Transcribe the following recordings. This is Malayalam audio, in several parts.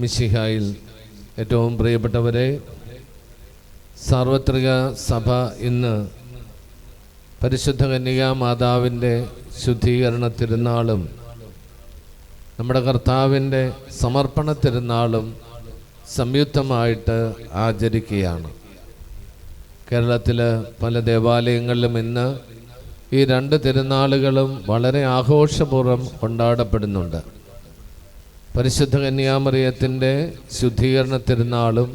മിശിഹായിൽ ഏറ്റവും പ്രിയപ്പെട്ടവരെ, സാർവത്രിക സഭ ഇന്ന് പരിശുദ്ധ കന്യകാ മാതാവിൻ്റെ ശുദ്ധീകരണ തിരുനാളും നമ്മുടെ കർത്താവിൻ്റെ സമർപ്പണ തിരുനാളും സംയുക്തമായിട്ട് ആചരിക്കുകയാണ്. കേരളത്തിൽ പല ദേവാലയങ്ങളിലും ഇന്ന് ഈ രണ്ട് തിരുനാളുകളും വളരെ ആഘോഷപൂർവ്വം കൊണ്ടാടപ്പെടുന്നുണ്ട്. പരിശുദ്ധ കന്യാമറിയത്തിൻ്റെ ശുദ്ധീകരണ തിരുനാളും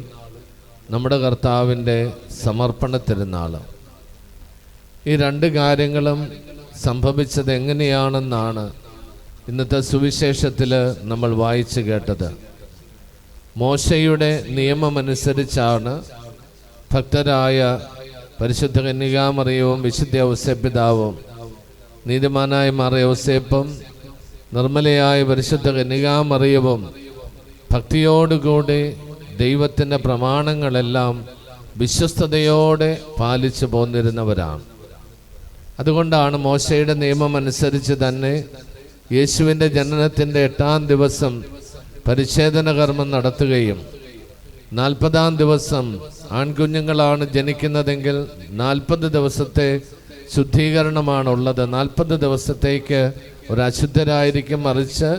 നമ്മുടെ കർത്താവിൻ്റെ സമർപ്പണ തിരുനാളും. ഈ രണ്ട് കാര്യങ്ങളും സംഭവിച്ചത് എങ്ങനെയാണെന്നാണ് ഇന്നത്തെ സുവിശേഷത്തിൽ നമ്മൾ വായിച്ചു കേട്ടത്. മോശയുടെ നിയമമനുസരിച്ചാണ് ഭക്തരായ പരിശുദ്ധ കന്യകാമറിയവും വിശുദ്ധ ഔസേപ്പിതാവും നീതിമാനായ മാർ യൗസേപ്പും നിർമ്മലയായ പരിശുദ്ധ കന്യകാമറിയവും ഭക്തിയോടുകൂടി ദൈവത്തിൻ്റെ പ്രമാണങ്ങളെല്ലാം വിശ്വസ്തയോടെ പാലിച്ചു പോന്നിരുന്നവരാണ്. അതുകൊണ്ടാണ് മോശയുടെ നിയമം അനുസരിച്ച് തന്നെ യേശുവിൻ്റെ ജനനത്തിൻ്റെ 8-ാം ദിവസം പരിച്ഛേദന കർമ്മം നടത്തുകയും 40-ാം ദിവസം ആൺകുഞ്ഞുങ്ങളാണ് ജനിക്കുന്നതെങ്കിൽ 40 ദിവസത്തെ ശുദ്ധീകരണമാണുള്ളത്. 40 ദിവസത്തേക്ക് ഒരു അശുദ്ധരായിരിക്കും, മറിച്ച്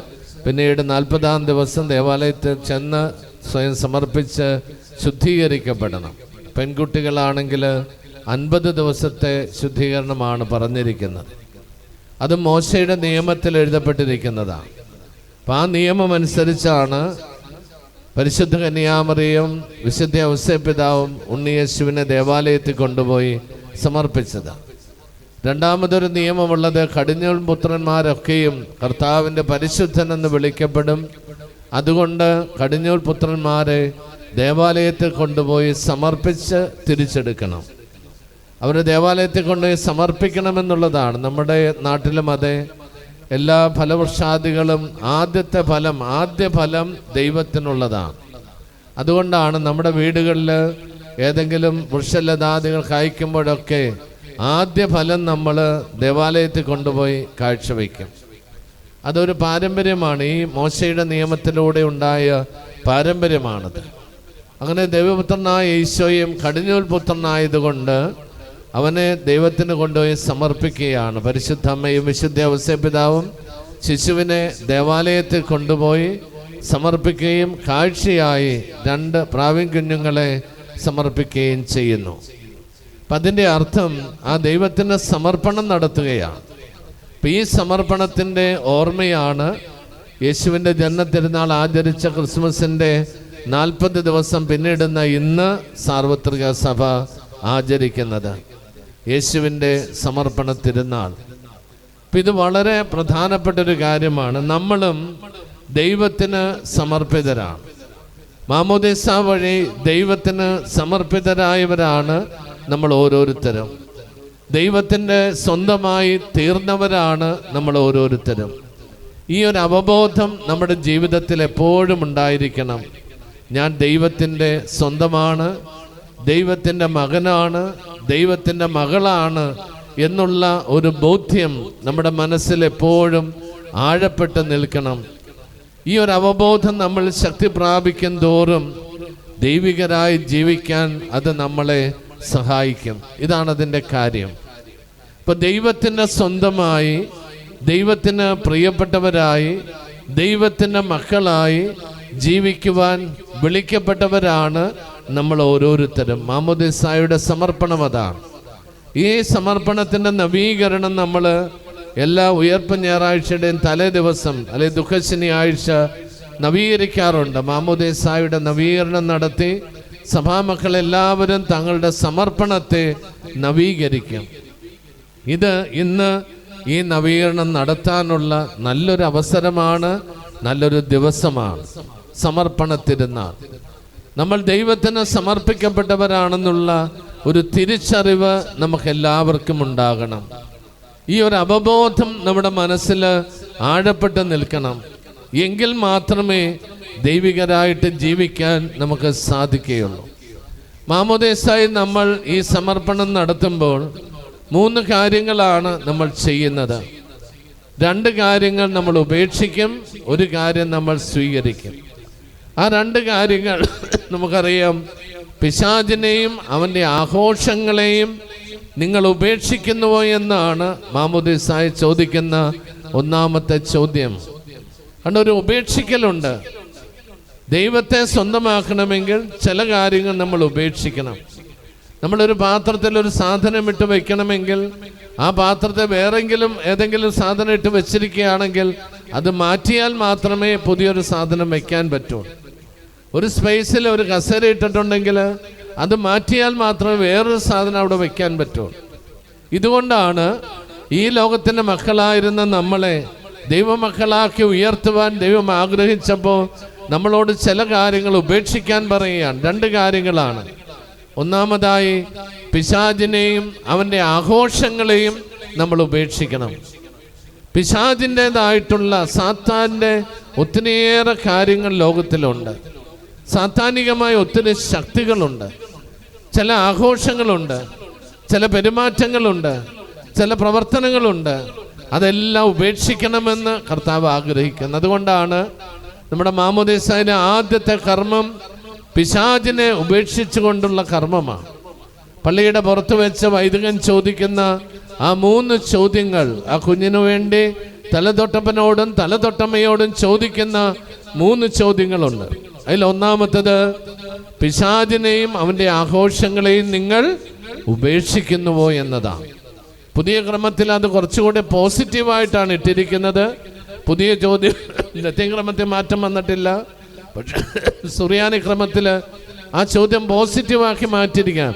പിന്നീട് 40-ാം ദിവസം ദേവാലയത്തിൽ ചെന്ന് സ്വയം സമർപ്പിച്ച് ശുദ്ധീകരിക്കപ്പെടണം. പെൺകുട്ടികളാണെങ്കിൽ 50 ദിവസത്തെ ശുദ്ധീകരണമാണ് പറഞ്ഞിരിക്കുന്നത്. അത് മോശയുടെ നിയമത്തിൽ എഴുതപ്പെട്ടിരിക്കുന്നതാണ്. അപ്പം ആ നിയമം അനുസരിച്ചാണ് പരിശുദ്ധ കന്യാമറിയം വിശുദ്ധ ഔസേപ്പിതാവും ഉണ്ണിയേശുവിനെ ദേവാലയത്തിൽ കൊണ്ടുപോയി സമർപ്പിച്ചത്. രണ്ടാമതൊരു നിയമമുള്ളത്, കടിഞ്ഞൂൽ പുത്രന്മാരൊക്കെയും കർത്താവിൻ്റെ പരിശുദ്ധൻ എന്ന് വിളിക്കപ്പെടും. അതുകൊണ്ട് കടിഞ്ഞൂൽ പുത്രന്മാരെ ദേവാലയത്തിൽ കൊണ്ടുപോയി സമർപ്പിച്ച് തിരിച്ചെടുക്കണം. അവർ ദേവാലയത്തിൽ കൊണ്ടുപോയി സമർപ്പിക്കണമെന്നുള്ളതാണ്. നമ്മുടെ നാട്ടിലും അതെ, എല്ലാ ഫലവൃക്ഷാദികളും ആദ്യ ഫലം ദൈവത്തിനുള്ളതാണ്. അതുകൊണ്ടാണ് നമ്മുടെ വീടുകളിൽ ഏതെങ്കിലും വൃക്ഷലതാദികൾ കായ്ക്കുമ്പോഴൊക്കെ ആദ്യ ഫലം നമ്മൾ ദേവാലയത്തിൽ കൊണ്ടുപോയി കാഴ്ചവെക്കും. അതൊരു പാരമ്പര്യമാണ്. ഈ മോശയുടെ നിയമത്തിലൂടെ ഉണ്ടായ പാരമ്പര്യമാണത്. അങ്ങനെ ദൈവപുത്രനായ ഈശോയും കടിഞ്ഞൂൽ പുത്രനായതുകൊണ്ട് അവനെ ദൈവത്തിന് കൊണ്ടുപോയി സമർപ്പിക്കുകയാണ്. പരിശുദ്ധ അമ്മയും വിശുദ്ധ ഔസേപ്പിതാവും ശിശുവിനെ ദേവാലയത്തിൽ കൊണ്ടുപോയി സമർപ്പിക്കുകയും കാഴ്ചയായി 2 പ്രാവിൻ കുഞ്ഞുങ്ങളെ സമർപ്പിക്കുകയും ചെയ്യുന്നു. അപ്പം അതിൻ്റെ അർത്ഥം ആ ദൈവത്തിന് സമർപ്പണം നടത്തുകയാണ്. അപ്പം ഈ സമർപ്പണത്തിൻ്റെ ഓർമ്മയാണ് യേശുവിൻ്റെ ജന്മത്തിരുന്നാൾ ആചരിച്ച ക്രിസ്മസിൻ്റെ 40 ദിവസം പിന്നിടുന്ന ഇന്ന് സാർവത്രിക സഭ ആചരിക്കുന്നത് യേശുവിൻ്റെ സമർപ്പണ തിരുനാൾ. അപ്പം ഇത് വളരെ പ്രധാനപ്പെട്ടൊരു കാര്യമാണ്. നമ്മളും ദൈവത്തിന് സമർപ്പിതരാണ്. മാമോദീസ വഴി ദൈവത്തിന് സമർപ്പിതരായവരാണ് നമ്മൾ ഓരോരുത്തരും. ദൈവത്തിൻ്റെ സ്വന്തമായി തീർന്നവരാണ് നമ്മൾ ഓരോരുത്തരും. ഈ ഒരു അവബോധം നമ്മുടെ ജീവിതത്തിൽ എപ്പോഴും ഉണ്ടായിരിക്കണം. ഞാൻ ദൈവത്തിൻ്റെ സ്വന്തമാണ്, ദൈവത്തിൻ്റെ മകനാണ്, ദൈവത്തിൻ്റെ മകളാണ് എന്നുള്ള ഒരു ബോധ്യം നമ്മുടെ മനസ്സിൽ എപ്പോഴും ആഴപ്പെട്ട് നിൽക്കണം. ഈ ഒരു അവബോധം നമ്മൾ ശക്തി പ്രാപിക്കും തോറും ദൈവികരായി ജീവിക്കാൻ അത് നമ്മളെ സഹായിക്കും. ഇതാണ് അതിൻ്റെ കാര്യം. ഇപ്പം ദൈവത്തിൻ്റെ സ്വന്തമായി, ദൈവത്തിന് പ്രിയപ്പെട്ടവരായി, ദൈവത്തിൻ്റെ മക്കളായി ജീവിക്കുവാൻ വിളിക്കപ്പെട്ടവരാണ് നമ്മൾ ഓരോരുത്തരും. മാമോദീസായുടെ സമർപ്പണം അതാണ്. ഈ സമർപ്പണത്തിൻ്റെ നവീകരണം നമ്മൾ എല്ലാ ഉയർപ്പ് ഞായറാഴ്ചയുടെയും തലേ ദിവസം അല്ലെങ്കിൽ ദുഃഖശനിയാഴ്ച നവീകരിക്കാറുണ്ട്. മാമോദീസായുടെ നവീകരണം നടത്തി സഭാമക്കളെല്ലാവരും തങ്ങളുടെ സമർപ്പണത്തെ നവീകരിക്കും. ഇത് ഇന്ന് ഈ നവീകരണം നടത്താനുള്ള നല്ലൊരു അവസരമാണ്, നല്ലൊരു ദിവസമാണ് സമർപ്പണ തിരുനാൾ. നമ്മൾ ദൈവത്തിന് സമർപ്പിക്കപ്പെട്ടവരാണെന്നുള്ള ഒരു തിരിച്ചറിവ് നമുക്കെല്ലാവർക്കും ഉണ്ടാകണം. ഈ ഒരു അവബോധം നമ്മുടെ മനസ്സിൽ ആഴപ്പെട്ട് നിൽക്കണം. എങ്കിൽ മാത്രമേ ദൈവികരായിട്ട് ജീവിക്കാൻ നമുക്ക് സാധിക്കുകയുള്ളൂ. മാമോദീസായി നമ്മൾ ഈ സമർപ്പണം നടത്തുമ്പോൾ 3 കാര്യങ്ങളാണ് നമ്മൾ ചെയ്യുന്നത്. 2 കാര്യങ്ങൾ നമ്മൾ ഉപേക്ഷിക്കും, 1 കാര്യം നമ്മൾ സ്വീകരിക്കും. ആ രണ്ട് കാര്യങ്ങൾ നമുക്കറിയാം. പിശാചിനെയും അവൻ്റെ ആഘോഷങ്ങളെയും നിങ്ങൾ ഉപേക്ഷിക്കുന്നുവോ എന്നാണ് മാമോദീസായി ചോദിക്കുന്ന ഒന്നാമത്തെ ചോദ്യം. അതുകൊണ്ട് ഒരു ഉപേക്ഷിക്കലുണ്ട്. ദൈവത്തെ സ്വന്തമാക്കണമെങ്കിൽ ചില കാര്യങ്ങൾ നമ്മൾ ഉപേക്ഷിക്കണം. നമ്മളൊരു പാത്രത്തിൽ ഒരു സാധനം ഇട്ട് വെക്കണമെങ്കിൽ ആ പാത്രത്തെ ഏതെങ്കിലും സാധനം ഇട്ട് വെച്ചിരിക്കുകയാണെങ്കിൽ അത് മാറ്റിയാൽ മാത്രമേ പുതിയൊരു സാധനം വെക്കാൻ പറ്റൂ. ഒരു സ്പേസിൽ ഒരു കസേര ഇട്ടിട്ടുണ്ടെങ്കിൽ അത് മാറ്റിയാൽ മാത്രമേ വേറൊരു സാധനം അവിടെ വെക്കാൻ പറ്റൂ. ഇതുകൊണ്ടാണ് ഈ ലോകത്തിൻ്റെ മക്കളായിരുന്ന നമ്മളെ ദൈവമക്കളാക്കി ഉയർത്തുവാൻ ദൈവം ആഗ്രഹിച്ചപ്പോൾ നമ്മളോട് ചില കാര്യങ്ങൾ ഉപേക്ഷിക്കാൻ പറയുകയാണ്. രണ്ട് കാര്യങ്ങളാണ്. ഒന്നാമതായി പിശാചിനെയും അവൻ്റെ ആഘോഷങ്ങളെയും നമ്മൾ ഉപേക്ഷിക്കണം. പിശാചിൻ്റെതായിട്ടുള്ള സാത്താൻ്റെ ഒത്തിരിയേറെ കാര്യങ്ങൾ ലോകത്തിലുണ്ട്. സാത്താനികമായ ഒത്തിരി ശക്തികളുണ്ട്, ചില ആഘോഷങ്ങളുണ്ട്, ചില പെരുമാറ്റങ്ങളുണ്ട്, ചില പ്രവർത്തനങ്ങളുണ്ട്. അതെല്ലാം ഉപേക്ഷിക്കണമെന്ന് കർത്താവ് ആഗ്രഹിക്കുന്നു. അതുകൊണ്ടാണ് നമ്മുടെ മാമോദീസായുടെ ആദ്യത്തെ കർമ്മം പിശാചിനെ ഉപേക്ഷിച്ചുകൊണ്ടുള്ള കർമ്മമാണ്. പള്ളിയുടെ പുറത്ത് വെച്ച് വൈദികൻ ചോദിക്കുന്ന ആ 3 ചോദ്യങ്ങൾ, ആ കുഞ്ഞിനു വേണ്ടി തലതൊട്ടപ്പനോടും തലതൊട്ടമ്മയോടും ചോദിക്കുന്ന 3 ചോദ്യങ്ങളുണ്ട്. അതിൽ ഒന്നാമത്തത് പിശാചിനെയും അവൻ്റെ ആഘോഷങ്ങളെയും നിങ്ങൾ ഉപേക്ഷിക്കുന്നുവോ എന്നതാണ്. പുതിയ ക്രമത്തിൽ അത് കുറച്ചുകൂടി പോസിറ്റീവായിട്ടാണ് ഇട്ടിരിക്കുന്നത്. പുതിയ ചോദ്യം ലത്തീൻ ക്രമത്തിൽ മാറ്റം വന്നിട്ടില്ല, പക്ഷെ സുറിയാനി ക്രമത്തിൽ ആ ചോദ്യം പോസിറ്റീവാക്കി മാറ്റിയിരിക്കാം.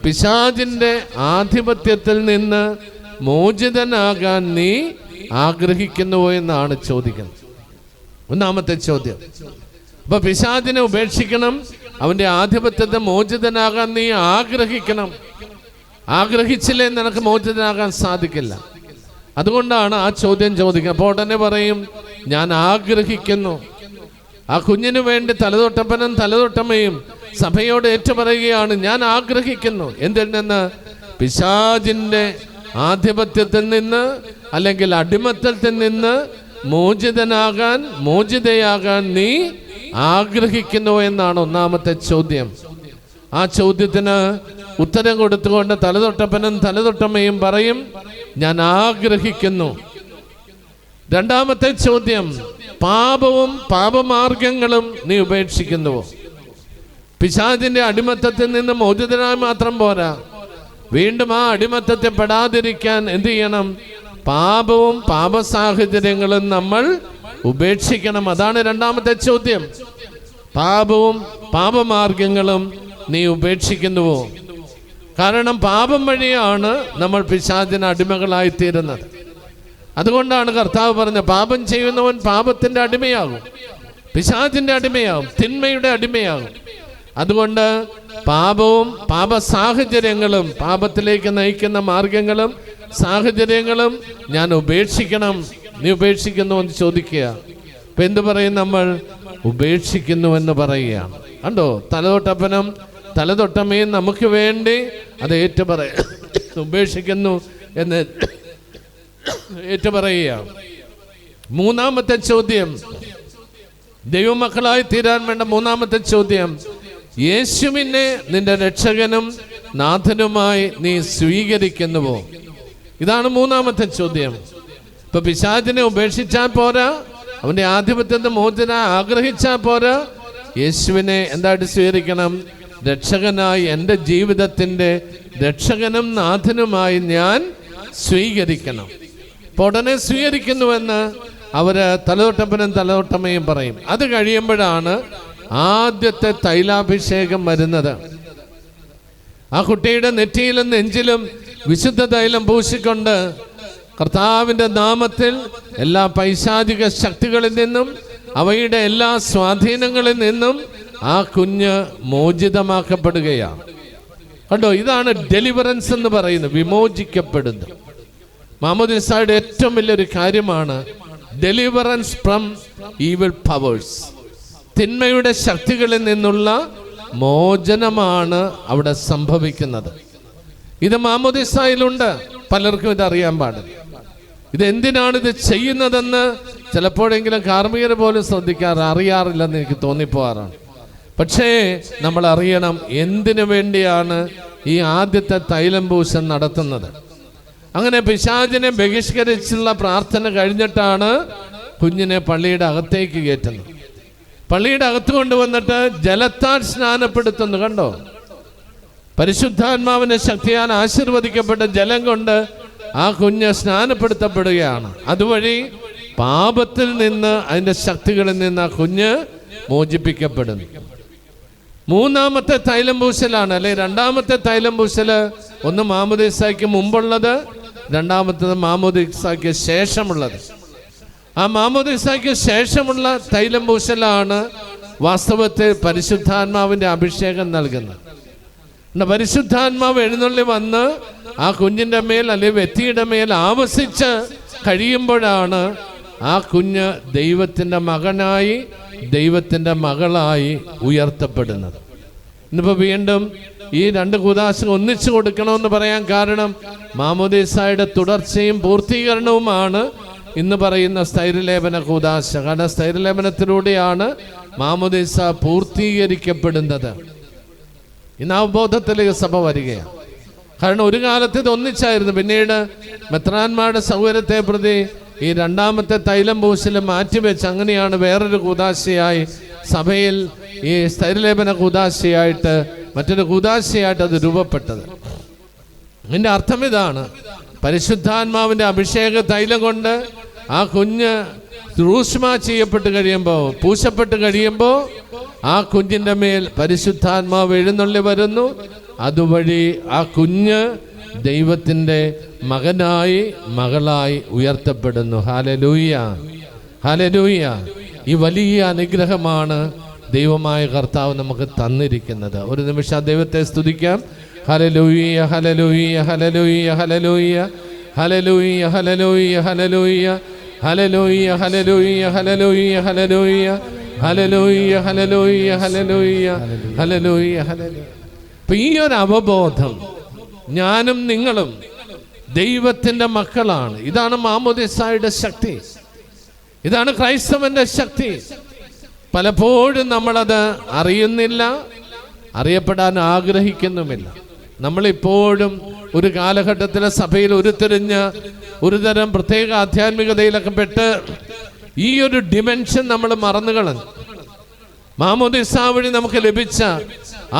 പിശാചിൻ്റെ ആധിപത്യത്തിൽ നിന്ന് മോചിതനാകാൻ നീ ആഗ്രഹിക്കുന്നുവോ എന്നാണ് ചോദിക്കുന്നത്. ഒന്നാമത്തെ ചോദ്യം. അപ്പൊ പിശാചിനെ ഉപേക്ഷിക്കണം, അവൻ്റെ ആധിപത്യത്തെ മോചിതനാകാൻ നീ ആഗ്രഹിക്കണം. ആഗ്രഹിച്ചില്ലേ നിനക്ക് മോചിതനാകാൻ സാധിക്കില്ല. അതുകൊണ്ടാണ് ആ ചോദ്യം ചോദിക്കുക. അപ്പോൾ ഉടനെ പറയും ഞാൻ ആഗ്രഹിക്കുന്നു. ആ കുഞ്ഞിനു വേണ്ടി തലതൊട്ടപ്പനും തലതൊട്ടമ്മയും സഭയോട് ഏറ്റുപറയുകയാണ്, ഞാൻ ആഗ്രഹിക്കുന്നു. എന്തിൽ നിന്ന്? പിശാചിൻ്റെ ആധിപത്യത്തിൽ നിന്ന് അല്ലെങ്കിൽ അടിമത്തത്തിൽ നിന്ന് മോചിതയാകാൻ നീ ആഗ്രഹിക്കുന്നു എന്നാണ് ഒന്നാമത്തെ ചോദ്യം. ആ ചോദ്യത്തിന് ഉത്തരം കൊടുത്തുകൊണ്ട് തലതൊട്ടപ്പനും തലതൊട്ടമ്മയും പറയും ഞാൻ ആഗ്രഹിക്കുന്നു. രണ്ടാമത്തെ ചോദ്യം, പാപവും പാപമാർഗങ്ങളും നീ ഉപേക്ഷിക്കുന്നുവോ? പിശാചിന്റെ അടിമത്തത്തിൽ നിന്ന് മോചിതനായി മാത്രം പോരാ, വീണ്ടും ആ അടിമത്തത്തെ പെടാതിരിക്കാൻ എന്ത് ചെയ്യണം? പാപവും പാപസാഹചര്യങ്ങളും നമ്മൾ ഉപേക്ഷിക്കണം. അതാണ് രണ്ടാമത്തെ ചോദ്യം. പാപവും പാപമാർഗങ്ങളും നീ ഉപേക്ഷിക്കുന്നുവോ? കാരണം പാപം വഴിയാണ് നമ്മൾ പിശാചിന് അടിമകളായിത്തീരുന്നത്. അതുകൊണ്ടാണ് കർത്താവ് പറഞ്ഞ പാപം ചെയ്യുന്നവൻ പാപത്തിൻ്റെ അടിമയാകും, പിശാചിൻ്റെ അടിമയാകും, തിന്മയുടെ അടിമയാകും. അതുകൊണ്ട് പാപവും പാപ സാഹചര്യങ്ങളും പാപത്തിലേക്ക് നയിക്കുന്ന മാർഗങ്ങളും സാഹചര്യങ്ങളും ഞാൻ ഉപേക്ഷിക്കണം. നീ ഉപേക്ഷിക്കുന്നു എന്ന് ചോദിക്കുക. ഇപ്പം എന്ത് പറയും? നമ്മൾ ഉപേക്ഷിക്കുന്നു എന്ന് പറയുകയാണ്. കണ്ടോ, തലതൊട്ടപ്പനും തലതൊട്ടമ്മയും നമുക്ക് വേണ്ടി അത് ഉപേക്ഷിക്കുന്നു എന്ന് ഏറ്റുപറയുകയാണ്. മൂന്നാമത്തെ ചോദ്യം, ദൈവമക്കളായി തീരാൻ വേണ്ട മൂന്നാമത്തെ ചോദ്യം, യേശുവിനെ നിന്റെ രക്ഷകനും നാഥനുമായി നീ സ്വീകരിക്കുന്നുവോ? ഇതാണ് മൂന്നാമത്തെ ചോദ്യം. ഇപ്പൊ പിശാചിനെ ഉപേക്ഷിച്ചാൽ പോരാ, അവന്റെ ആധിപത്യത്തെ മോചനം ആഗ്രഹിച്ചാൽ പോരാ, യേശുവിനെ എന്തായിട്ട് സ്വീകരിക്കണം? രക്ഷകനായി, എൻ്റെ ജീവിതത്തിൻ്റെ രക്ഷകനും നാഥനുമായി ഞാൻ സ്വീകരിക്കണം. അപ്പോൾ ഉടനെ സ്വീകരിക്കുന്നുവെന്ന് അവര് തലതൊട്ടപ്പനും തലതൊട്ടമ്മയും പറയും. അത് കഴിയുമ്പോഴാണ് ആദ്യത്തെ തൈലാഭിഷേകം വരുന്നത്. ആ കുട്ടിയുടെ നെറ്റിയിലും നെഞ്ചിലും വിശുദ്ധ തൈലം പൂശിക്കൊണ്ട് കർത്താവിൻ്റെ നാമത്തിൽ എല്ലാ പൈശാചിക ശക്തികളിൽ നിന്നും അവയുടെ എല്ലാ സ്വാധീനങ്ങളിൽ നിന്നും ആ കുഞ്ഞ് മോചിതമാക്കപ്പെടുകയാണ്. കണ്ടോ, ഇതാണ് ഡെലിവറൻസ് എന്ന് പറയുന്നത്, വിമോചിക്കപ്പെടുന്നു. മാമോദീസായുടെ ഏറ്റവും വലിയൊരു കാര്യമാണ് ഡെലിവറൻസ് ഫ്രം ഈവിൾ പവേഴ്സ്. തിന്മയുടെ ശക്തികളിൽ നിന്നുള്ള മോചനമാണ് അവിടെ സംഭവിക്കുന്നത്. ഇത് മാമോദീസായിലുണ്ട്. പലർക്കും ഇത് അറിയാൻ പാടില്ല. ഇതെന്തിനാണ് ഇത് ചെയ്യുന്നതെന്ന് ചിലപ്പോഴെങ്കിലും കാർമ്മികർ പോലും അറിയാറില്ലെന്ന് എനിക്ക് തോന്നിപ്പോവാറാണ്. പക്ഷേ നമ്മൾ അറിയണം എന്തിനു വേണ്ടിയാണ് ഈ ആദ്യത്തെ തൈലം പൂശം നടത്തുന്നത്. അങ്ങനെ പിശാചിനെ ബഹിഷ്കരിച്ചുള്ള പ്രാർത്ഥന കഴിഞ്ഞിട്ടാണ് കുഞ്ഞിനെ പള്ളിയുടെ അകത്തേക്ക് കയറ്റുന്നത്. പള്ളിയുടെ അകത്ത് കൊണ്ടുവന്നിട്ട് ജലത്താൽ സ്നാനപ്പെടുത്തുന്നു. കണ്ടോ, പരിശുദ്ധാത്മാവിന്റെ ശക്തിയാൽ ആശീർവദിക്കപ്പെട്ട ജലം കൊണ്ട് ആ കുഞ്ഞ് സ്നാനപ്പെടുത്തപ്പെടുകയാണ്. അതുവഴി പാപത്തിൽ നിന്ന്, അതിൻ്റെ ശക്തികളിൽ നിന്ന് ആ കുഞ്ഞ് മോചിപ്പിക്കപ്പെടുന്നു. മൂന്നാമത്തെ തൈലം പൂശലാണ്, അല്ലെ രണ്ടാമത്തെ തൈലം പൂശല്. ഒന്ന് മാമോദീസായ്ക്ക് മുമ്പുള്ളത്, രണ്ടാമത്തേത് മാമോദീസായ്ക്ക് ശേഷമുള്ളത്. ആ മാമോദീസായ്ക്ക് ശേഷമുള്ള തൈലം പൂശലാണ് വാസ്തവത്തിൽ പരിശുദ്ധാത്മാവിൻ്റെ അഭിഷേകം നൽകുന്നത്. പരിശുദ്ധാത്മാവ് എഴുന്നള്ളി വന്ന് ആ കുഞ്ഞിൻ്റെ മേൽ അല്ലെങ്കിൽ വ്യക്തിയുടെ മേൽ ആവസിച്ച് കഴിയുമ്പോഴാണ് ആ കുഞ്ഞ് ദൈവത്തിൻ്റെ മകനായി, ദൈവത്തിൻ്റെ മകളായി ഉയർത്തപ്പെടുന്നത്. ഇന്നിപ്പോൾ വീണ്ടും ഈ രണ്ട് കൂദാശ ഒന്നിച്ചു കൊടുക്കണമെന്ന് പറയാൻ കാരണം മാമോദീസായുടെ തുടർച്ചയും പൂർത്തീകരണവുമാണ് ഇന്ന് പറയുന്ന സ്ഥൈര്യലേപന കൂദാശ. കാരണം സ്ഥൈര്യലേപനത്തിലൂടെയാണ് മാമോദീസ പൂർത്തീകരിക്കപ്പെടുന്നത്. ഇന്ന് അവബോധത്തിലേക്ക് സഭ വരികയാണ്. കാരണം ഒരു കാലത്ത് ഇത് ഒന്നിച്ചായിരുന്നു. പിന്നീട് മെത്രാന്മാരുടെ സൗകര്യത്തെ പ്രതി ഈ രണ്ടാമത്തെ തൈലം പൂശൽ മാറ്റിവെച്ച് അങ്ങനെയാണ് വേറൊരു കൂദാശയായി സഭയിൽ ഈ സ്ഥൈര്യലേപന കൂദാശയായിട്ട്, മറ്റൊരു കൂദാശയായിട്ട് അത് രൂപപ്പെട്ടത്. ഇതിൻ്റെ അർത്ഥം ഇതാണ്: പരിശുദ്ധാത്മാവിൻ്റെ അഭിഷേക തൈലം കൊണ്ട് ആ കുഞ്ഞ് രൂഷ്മ ചെയ്യപ്പെട്ട് കഴിയുമ്പോൾ, പൂശപ്പെട്ട് കഴിയുമ്പോൾ ആ കുഞ്ഞിൻ്റെ മേൽ പരിശുദ്ധാത്മാവ് എഴുന്നള്ളി വരുന്നു. അതുവഴി ആ കുഞ്ഞ് ദൈവത്തിൻ്റെ മകനായി, മകളായി ഉയർത്തപ്പെടുന്നു. Hallelujah, hallelujah. ഈ വലിയ അനുഗ്രഹമാണ് ദൈവമായ കർത്താവ് നമുക്ക് തന്നിരിക്കുന്നത്. ഒരു നിമിഷം ദൈവത്തെ സ്തുതിക്കാം. Hallelujah, hallelujah, hallelujah, hallelujah, hallelujah, hallelujah, hallelujah, hallelujah, hallelujah, hallelujah, hallelujah, hallelujah, hallelujah, hallelujah, hallelujah, hallelujah. ഇപ്പം ഈ ഒരു അവബോധം, ഞാനും നിങ്ങളും ദൈവത്തിൻ്റെ മക്കളാണ്. ഇതാണ് മാമോദീസായുടെ ശക്തി, ഇതാണ് ക്രൈസ്തവന്റെ ശക്തി. പലപ്പോഴും നമ്മളത് അറിയുന്നില്ല, അറിയപ്പെടാൻ ആഗ്രഹിക്കുന്നുമില്ല. നമ്മളിപ്പോഴും ഒരു കാലഘട്ടത്തിലെ സഭയിൽ ഉരുത്തിരിഞ്ഞ ഒരുതരം പ്രത്യേക ആധ്യാത്മികതയിലൊക്കെ പെട്ട് ഈ ഒരു ഡിമെൻഷൻ നമ്മൾ മറന്നുകളഞ്ഞു. മാമോദീസ വഴി നമുക്ക് ലഭിച്ച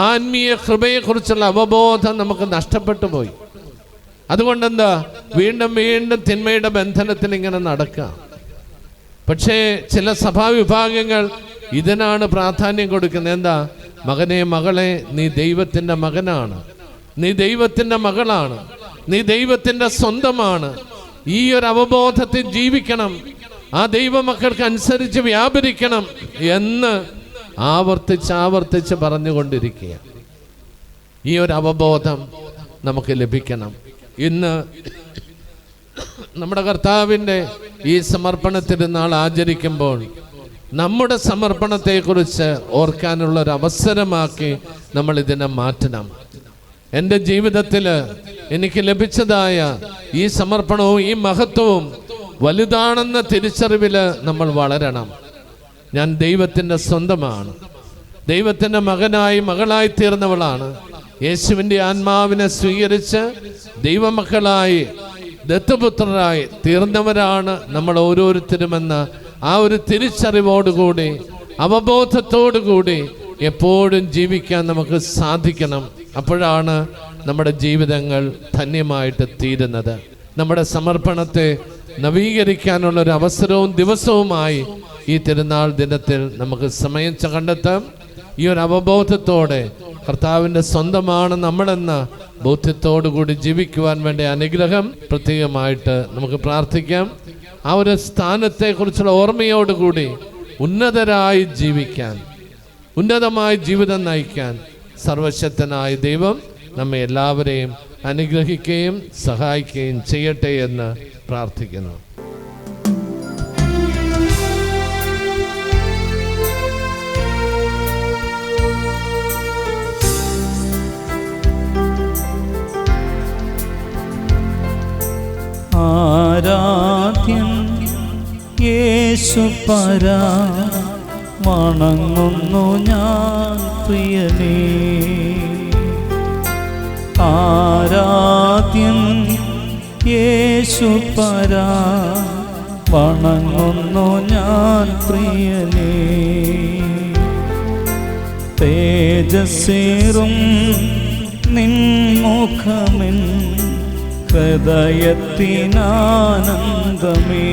ആത്മീയ കൃപയെക്കുറിച്ചുള്ള അവബോധം നമുക്ക് നഷ്ടപ്പെട്ടു പോയി. അതുകൊണ്ടെന്താ, വീണ്ടും വീണ്ടും തിന്മയുടെ ബന്ധനത്തിൽ ഇങ്ങനെ നടക്കാം. പക്ഷേ ചില സഭാവിഭാഗങ്ങൾ ഇതിനാണ് പ്രാധാന്യം കൊടുക്കുന്നത്. എന്താ? മകനെ, മകളെ, നീ ദൈവത്തിൻ്റെ മകനാണ്, നീ ദൈവത്തിൻ്റെ മകളാണ്, നീ ദൈവത്തിൻ്റെ സ്വന്തമാണ്. ഈ ഒരു അവബോധത്തിൽ ജീവിക്കണം, ആ ദൈവമക്കൾക്ക് അനുസരിച്ച് വ്യാപരിക്കണം എന്ന് ആവർത്തിച്ച് പറഞ്ഞുകൊണ്ടിരിക്കുക. ഈ ഒരു അവബോധം നമുക്ക് ലഭിക്കണം. ഇന്ന് നമ്മുടെ കർത്താവിൻ്റെ ഈ സമർപ്പണ തിരുനാൾ ആചരിക്കുമ്പോൾ നമ്മുടെ സമർപ്പണത്തെക്കുറിച്ച് ഓർക്കാനുള്ളൊരവസരമാക്കി നമ്മൾ ഇതിനെ മാറ്റണം. എൻ്റെ ജീവിതത്തിൽ എനിക്ക് ലഭിച്ചതായ ഈ സമർപ്പണവും ഈ മഹത്വവും വലുതാണെന്ന തിരിച്ചറിവിൽ നമ്മൾ വളരണം. ഞാൻ ദൈവത്തിൻ്റെ സ്വന്തമാണ്, ദൈവത്തിൻ്റെ മകനായി, മകളായി തീർന്നവളാണ്. യേശുവിൻ്റെ ആത്മാവിനെ സ്വീകരിച്ച് ദൈവമക്കളായി, ദത്തപുത്രരായി തീർന്നവരാണ് നമ്മൾ ഓരോരുത്തരുമെന്ന ആ ഒരു തിരിച്ചറിവോടുകൂടി, അവബോധത്തോടുകൂടി എപ്പോഴും ജീവിക്കാൻ നമുക്ക് സാധിക്കണം. അപ്പോഴാണ് നമ്മുടെ ജീവിതങ്ങൾ ധന്യമായിട്ട് തീരുന്നത്. നമ്മുടെ സമർപ്പണത്തെ നവീകരിക്കാനുള്ളൊരു അവസരവും ദിവസവുമായി ഈ തിരുനാൾ ദിനത്തിൽ നമുക്ക് സമയം കണ്ടെത്താം. ഈ ഒരു അവബോധത്തോടെ കർത്താവിൻ്റെ സ്വന്തമാണ് നമ്മളെന്ന ബോധ്യത്തോടു കൂടി ജീവിക്കുവാൻ വേണ്ട അനുഗ്രഹം പ്രത്യേകമായിട്ട് നമുക്ക് പ്രാർത്ഥിക്കാം. ആ ഒരു സ്ഥാനത്തെക്കുറിച്ചുള്ള ഓർമ്മയോടുകൂടി ഉന്നതരായി ജീവിക്കാൻ, ഉന്നതമായ ജീവിതം നയിക്കാൻ സർവശക്തനായ ദൈവം നമ്മെ എല്ലാവരെയും അനുഗ്രഹിക്കുകയും സഹായിക്കുകയും ചെയ്യട്ടെ എന്ന് പ്രാർത്ഥിക്കുന്നു. ആരാധ്യൻ യേശു യേശുപരാ വണങ്ങുന്നു ഞാൻ പ്രിയനേ. ആരാധ്യൻ യേശുപരാ വണങ്ങുന്നു ഞാൻ പ്രിയനേ. തേജസ്സേറും നിൻ മുഖമെൻ ഹൃദയത്തിനാനന്ദമേ.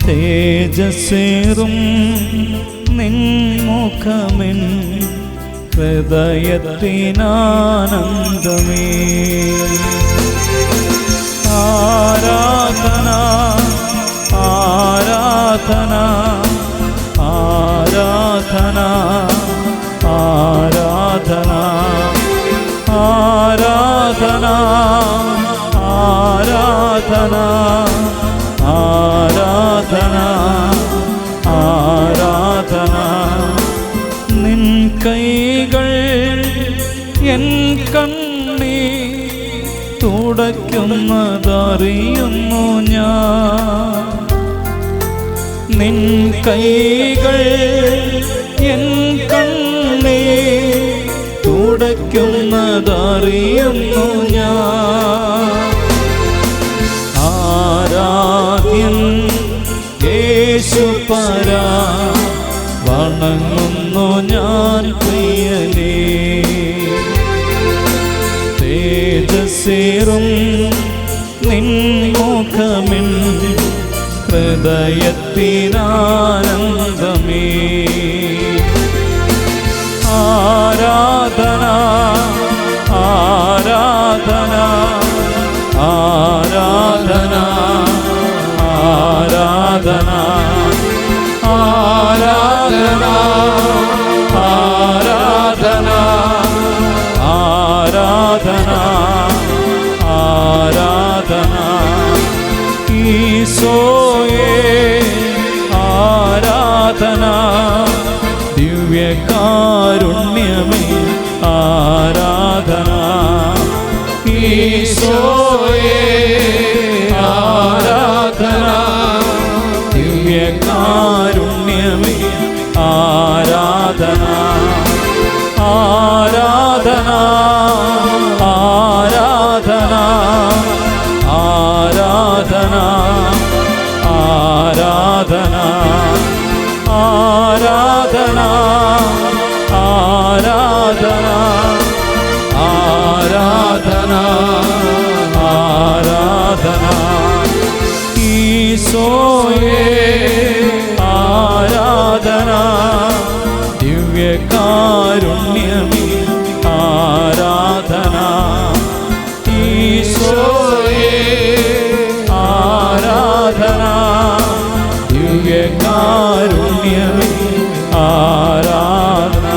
തേജസ്സേറും നിൻ മുഖമെൻ ഹൃദയത്തിനാനന്ദമേ. ആരാധന ആരാധന ആരാധന ആരാധന ആരാധന ആരാധന ആരാധന ആരാധന. നിൻ കൈകൾ എൻ കണ്ണീർ തുടയ്ക്കുന്നതറിയുന്നു ഞാൻ. നിൻ കൈകൾ എൻ കണ്ണീർ തുടയ്ക്കുന്നതറിയുന്നു ഞാൻ. ആരാധ്യൻ യേശുപരാ വണങ്ങുന്നു ഞാൻ പ്രിയനേ. തേജസ്സേറും നിൻ മുഖമെൻ ഹൃദയത്തിനാനന്ദമേ. ആരാധന ആരാധന ആരാധന ആരാധന ആരാധന ആരാധന ആരാധന ആരാധന. ഈശോയേ ആരാധന. ദിവ്യകാരുണ്യമേ ആരാധന. ഈശോയേ ആരാധന. ദിവ്യകാരുണ്യമേ ആരാധന. ആരാധന ആരാധന ആരാധന ആരാധന ആരാധന ആരാധന ആരാധന ആരാധന. ഈശോയേ ആരാധന. ദിവ്യകാരുണ്യമേ ആരാധന. ഈശോയേ ആരാധന. ദിവ്യകാരുണ്യമേ ആരാധന.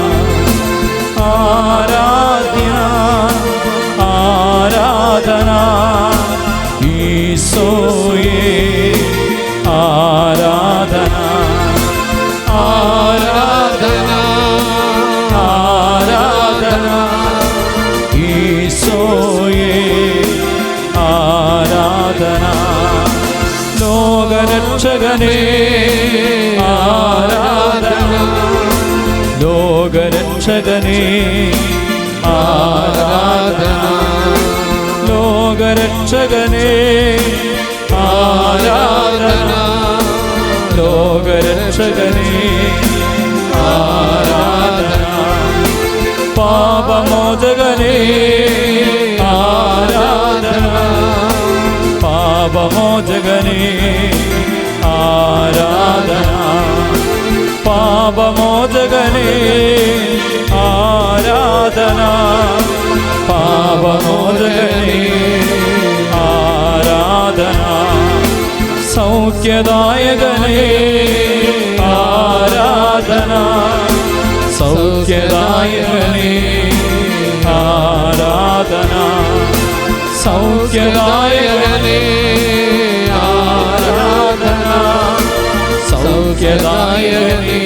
ആരാധ്യ ആരാധന. ഈശോയേ ആരാധന. ആരാധന ആരാധന. ഈശോയേ ആരാധന. ലോകരക്ഷകനേ ആരാധന. ലോകരക്ഷകനേ ആരാധന. ലോകരക്ഷകനേ ആരാധന. ലോകരക്ഷകനേ ആരാധന. പാപമോചകനേ ആരാധന. പാപമോചകനേ ആരാധന. പാപമോചകനേ ആരാധന. പാപമോചകനേ ആരാധന. സൗഖ്യദായകനേ ആരാധന. സൗഖ്യദായകനേ ആരാധന. സൗഖ്യദായകനേ ആരാധന. സൗഖ്യദായകനേ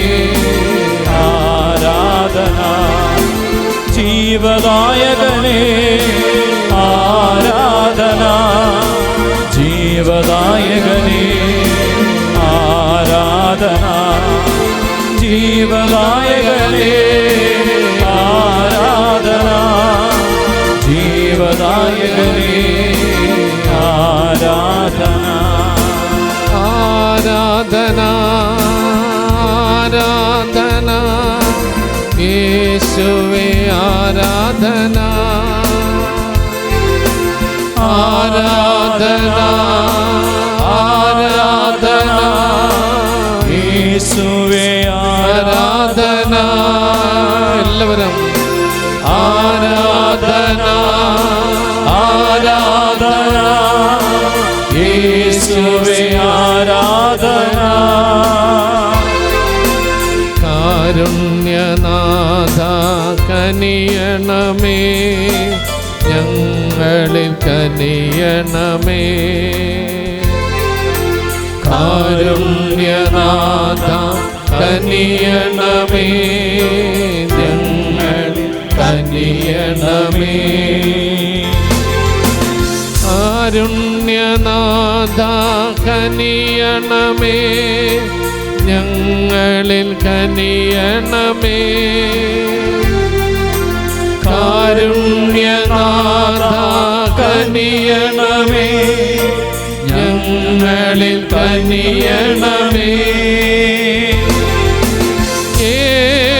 ആരാധന. ജീവദായകനേ ആരാധന. ജീവദായകനേ ആരാധന ജീവദായകനേ ആരാധന ജീവദായകനേ ആരാധന ആരാധന ആരാധന യേശുവേ ആരാധന ആരാധന ആരാധന യേശുവേ ആരാധന എല്ലാവരും ആരാധന ആരാധന യേശുവേ ആരാധന കാരുണ്യനാഥ കനിയണമേ ഞങ്ങളിൽ കനിയണമേ കാരുണ്യനാഥ കനിയണമേ ഞങ്ങളിൽ കനിയണമേ കാരുണ്യനാഥ കനിയണമേ ഞങ്ങളിൽ കനിയണമേ കാരുണ്യനാഥ കനിയണമേ ഞങ്ങളിൽ കനിയണമേ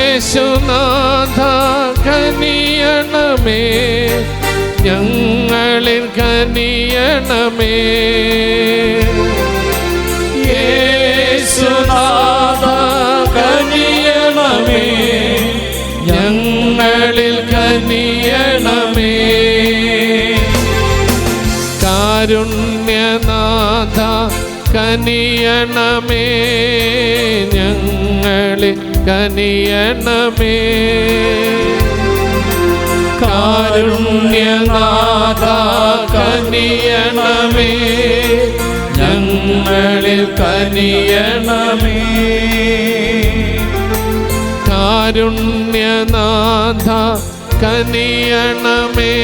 യേശുനാഥ കനിയണമേ ഞങ്ങളിൽ കനിയണമേ യേശുനാഥ കനിയണമേ ഞങ്ങളിൽ കനിയണമേ കാരുണ്യനാഥ കനിയണമേ ഞങ്ങളിൽ കനിയണമേ കാരുണ്യനാഥ കനിയണമേ ഞങ്ങളിൽ കനിയണമേ കാരുണ്യനാഥ കനിയണമേ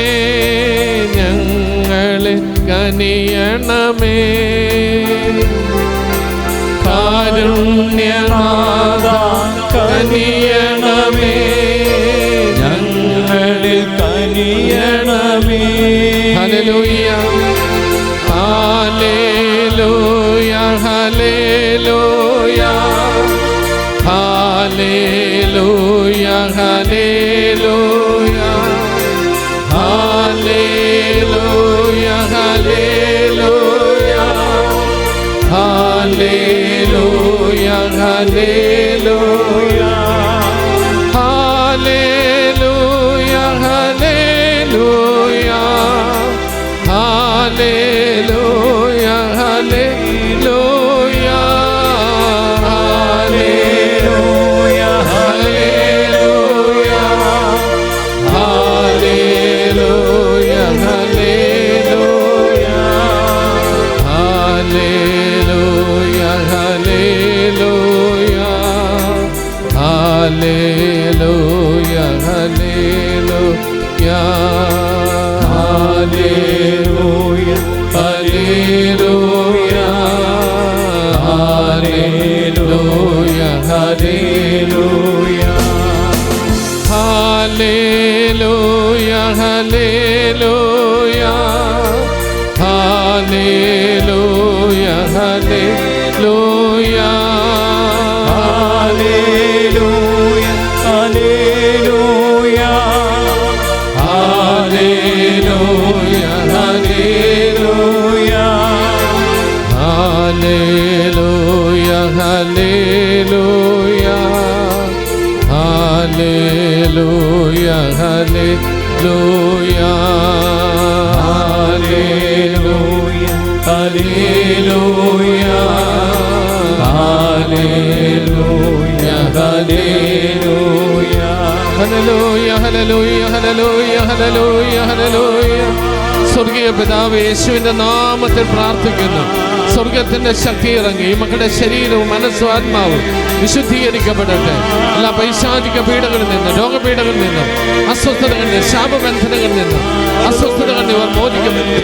ഞങ്ങളിൽ കനിയണമേ കാരുണ്യനാഥ കനിയണമേ ഞങ്ങളിൽ കനിയണമേ hallelujah hallelujah hallelujah hallelujah hallelujah hallelujah hallelujah hallelujah hallelujah hallelujah hallelujah hallelujah hallelujah Hallelujah, hallelujah, hallelujah, hallelujah, hallelujah, hallelujah, hallelujah, hallelujah, hallelujah, hallelujah. Hallelujah, hallelujah, hallelujah, hallelujah, hallelujah, hallelujah, hallelujah, hallelujah, hallelujah, hallelujah, hallelujah. സ്വർഗീയ പിതാവേ, യേശുവിന്റെ നാമത്തിൽ പ്രാർത്ഥിക്കുന്നു. സ്വർഗത്തിന്റെ ശക്തി ഇറങ്ങി ഈ മക്കളുടെ ശരീരവും മനസ്സും ആത്മാവും വിശുദ്ധീകരിക്കപ്പെടട്ടെ. എല്ലാ പൈശാചിക പീഡകളിൽ നിന്നും, രോഗപീഠകളിൽ നിന്നും, അസ്വസ്ഥതകളിൽ നിന്നും, ശാപബന്ധനങ്ങളിൽ നിന്നും അസ്വസ്ഥതകളിൽ ഇവർ മോചിക്കപ്പെട്ടു.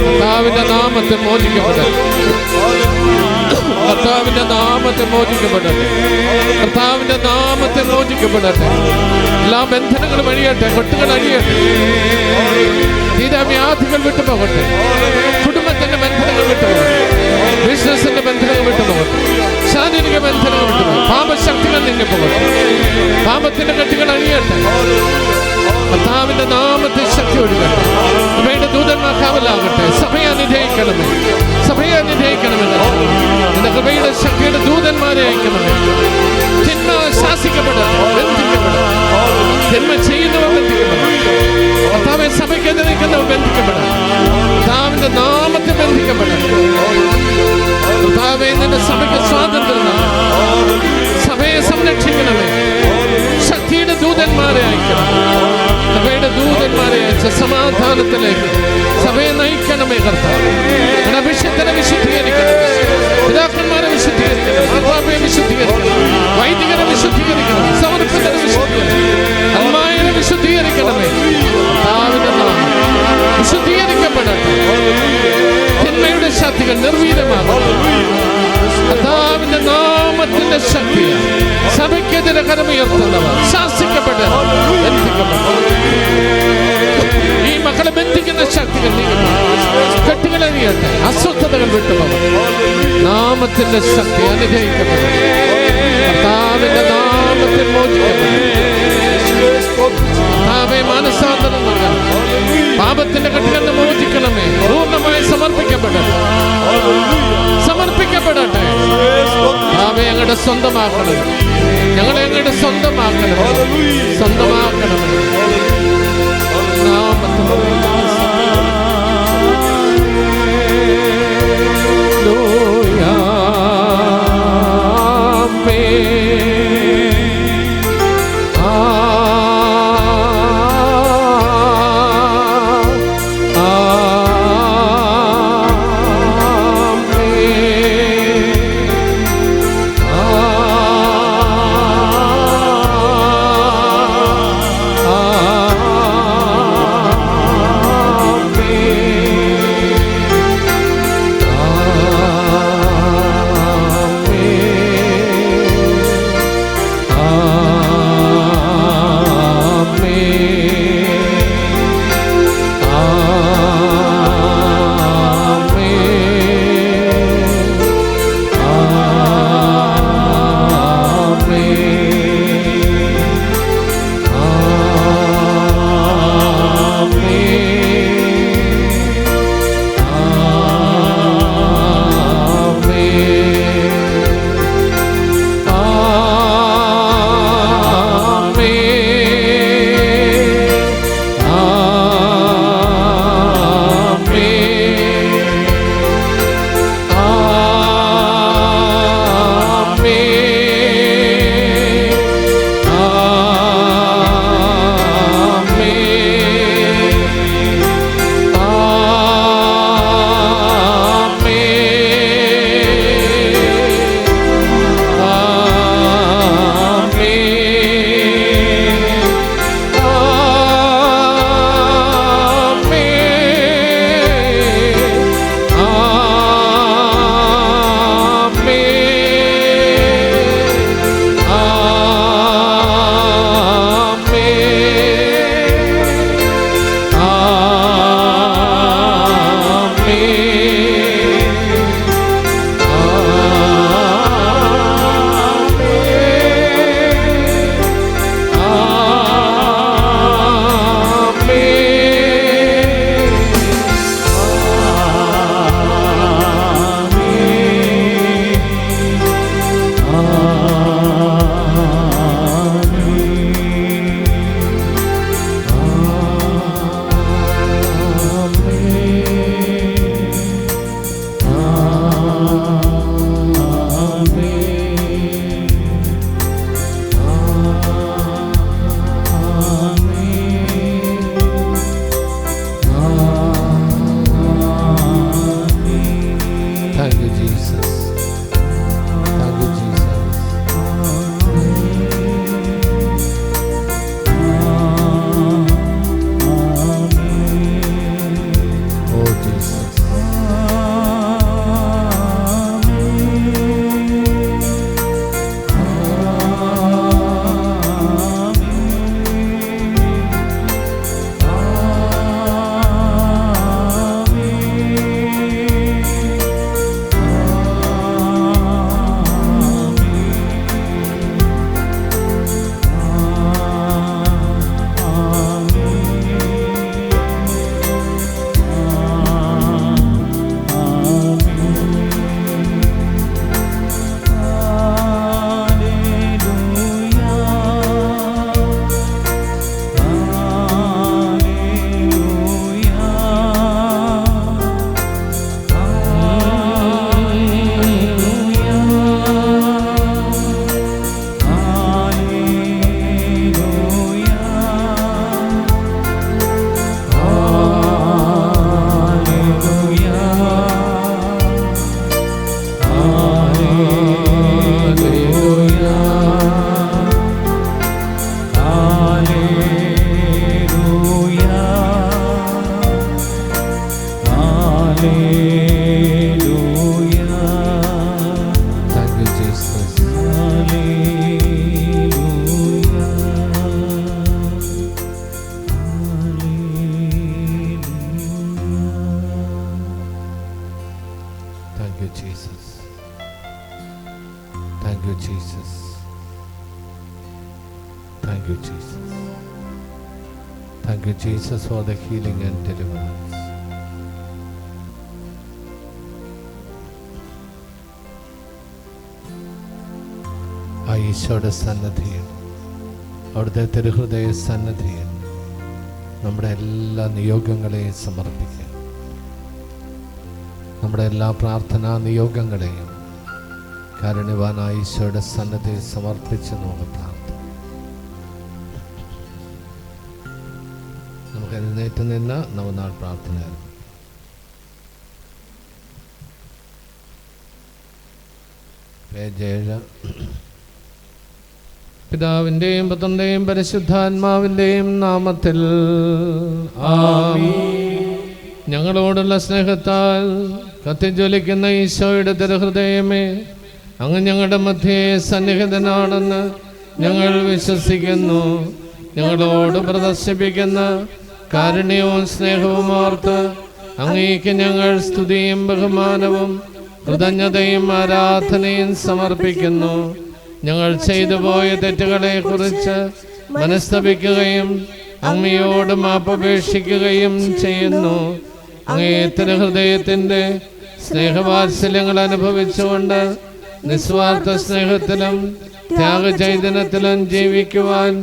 പിതാവിന്റെ നാമത്തിൽ മോചിക്കപ്പെടട്ടെ. കർത്താവിന്റെ നാമത്തെ മോചിക്കപ്പെടട്ടെ. കർത്താവിന്റെ നാമത്തെ മോചിക്കപ്പെടട്ടെ. എല്ലാ ബന്ധനങ്ങളും അഴിയട്ടെ, കൊട്ടുകൾ അഴിയട്ടെ, തീരാവ്യാധികൾ വിട്ടുപോകട്ടെ, കുടുംബത്തിന്റെ ബന്ധനങ്ങൾ വിട്ടുപോകട്ടെ, ബിസിനസിന്റെ ബന്ധനങ്ങൾ വിട്ടുപോകട്ടെ, ശാരീരിക ബന്ധനങ്ങൾ വിട്ടുപോകട്ടെ, പാപശക്തികൾ നീങ്ങിപ്പോകട്ടെ, പാപത്തിന്റെ കെട്ടുകൾ അഴിയട്ടെ. കർത്താവിന്റെ നാമത്തെ ശക്തി ഒഴുകട്ടെ. അവയുടെ ദൂതന്മാർ കാവലാകട്ടെ. സഭയെ അനുഗ്രഹിക്കണമേ, സഭയെ അനുഗ്രഹിക്കണമേ. എന്റെ കൃപയുടെ ശക്തിയുടെ ദൂതന്മാരെ അയക്കണമേ. തിന്മ ശാസിക്കപ്പെടട്ടെ, ബന്ധിക്കപ്പെടട്ടെ. തിന്മ ചെയ്യുന്നവർ ബന്ധിക്കപ്പെടട്ടെ. കർത്താവെ സഭയ്ക്കെതിരെ നിൽക്കുന്നവർ ബന്ധിക്കപ്പെടട്ടെ. കർത്താവിന്റെ നാമത്തെ ബന്ധിക്കപ്പെടട്ടെ. കർത്താവെ നിന്റെ സഭയ്ക്ക് സ്വാതന്ത്ര്യം, സഭയെ സംരക്ഷിക്കണമേ. ശക്തിയുടെ ദൂതന്മാരെ അയക്കണം. സഭയുടെ ദൂതന്മാരെ അയച്ച സമാധാനത്തിലേക്ക് സഭയെ നയിക്കണമേ. കർത്താവ് അഭിഷേകനെ വിശുദ്ധീകരിക്കണം, പിതാക്കന്മാരെ വിശുദ്ധീകരിക്കണം, മാതാപിതാക്കളെ വിശുദ്ധീകരിക്കണം, വൈദികരെ വിശുദ്ധീകരിക്കണം, സമർപ്പിതരെ വിശുദ്ധീകരിക്കണം, അമ്മായിനെ വിശുദ്ധീകരിക്കണമേ. കർത്താവിന്റെ നാമം വിശുദ്ധീകരിക്കപ്പെടട്ടെ. തിന്മയുടെ ശക്തികൾ നിർവീര്യമാകട്ടെ. കർത്താവിന്റെ നാമത്തിന്റെ ശക്തിയാണ് സഭയ്ക്കെതിരെ കരമുയർത്തുന്നവർ ശാസിക്കപ്പെട്ട് ഈ മക്കളെ ബന്ധിക്കുന്ന ശക്തികൾ കെട്ടുകളറിയട്ടെ, അസ്വസ്ഥതകൾ വിട്ടുപോകും. നാമത്തിന്റെ ശക്തി അനുഗ്രഹിക്കപ്പെടും. കർത്താവിന്റെ നാമത്തിൽ മോചിക്കപ്പെടും. മാനസാന്തരം നൽകണം. പാപത്തിന്റെ കെട്ടുകളിൽ മോചിക്കണമേ. പൂർണ്ണമായി സമർപ്പിക്കപ്പെടട്ടെ, സമർപ്പിക്കപ്പെടട്ടെ. ഞങ്ങളുടെ സ്വന്തമാക്കണം, ഞങ്ങളെ ഞങ്ങളുടെ സ്വന്തമാക്കണം, സ്വന്തമാക്കണം. Thank you, Jesus. Thank you, Jesus, for the healing and deliverance. ആ ഈശോയുടെ സന്നദ്ധിയിൽ, അവിടുത്തെ തിരുഹൃദയ സന്നദ്ധിയിൽ നമ്മുടെ എല്ലാ നിയോഗങ്ങളെയും സമർപ്പിക്കുക. നമ്മുടെ എല്ലാ പ്രാർത്ഥനാ നിയോഗങ്ങളെയും കാരുണ്യവാനായ ഈശോയുടെ സന്നദ്ധിയിൽ സമർപ്പിച്ച് നമുക്ക് പ്രാർത്ഥന. നമുക്ക് എഴുന്നേറ്റ് നിന്ന് നവനാൾ പ്രാർത്ഥന. പേജ് 7. പിതാവിൻ്റെയും പുത്രൻ്റെയും പരിശുദ്ധാത്മാവിൻ്റെയും നാമത്തിൽ ആമീൻ. ഞങ്ങളോടുള്ള സ്നേഹത്താൽ കത്തിജ്വലിക്കുന്ന ഈശോയുടെ തിരുഹൃദയമേ, അങ്ങ് ഞങ്ങളുടെ മധ്യേ സന്നിഹിതനാണെന്ന് ഞങ്ങൾ വിശ്വസിക്കുന്നു. ഞങ്ങളോട് പ്രദർശിപ്പിക്കുന്ന കാരുണ്യവും സ്നേഹവും ഓർത്ത് അങ്ങേക്ക് ഞങ്ങൾ സ്തുതിയും ബഹുമാനവും കൃതജ്ഞതയും ആരാധനയും സമർപ്പിക്കുന്നു. ഞങ്ങൾ ചെയ്തു പോയ തെറ്റുകളെ കുറിച്ച് മനസ്തപിക്കുകയും അങ്ങയോട് മാപ്പപേക്ഷിക്കുകയും ചെയ്യുന്നു. അങ്ങേ തിരുഹൃദയത്തിൻ്റെ സ്നേഹവാത്സല്യങ്ങൾ അനുഭവിച്ചുകൊണ്ട് നിസ്വാർത്ഥ സ്നേഹത്തിലും ത്യാഗചൈതന്യത്തിലും ജീവിക്കുവാൻ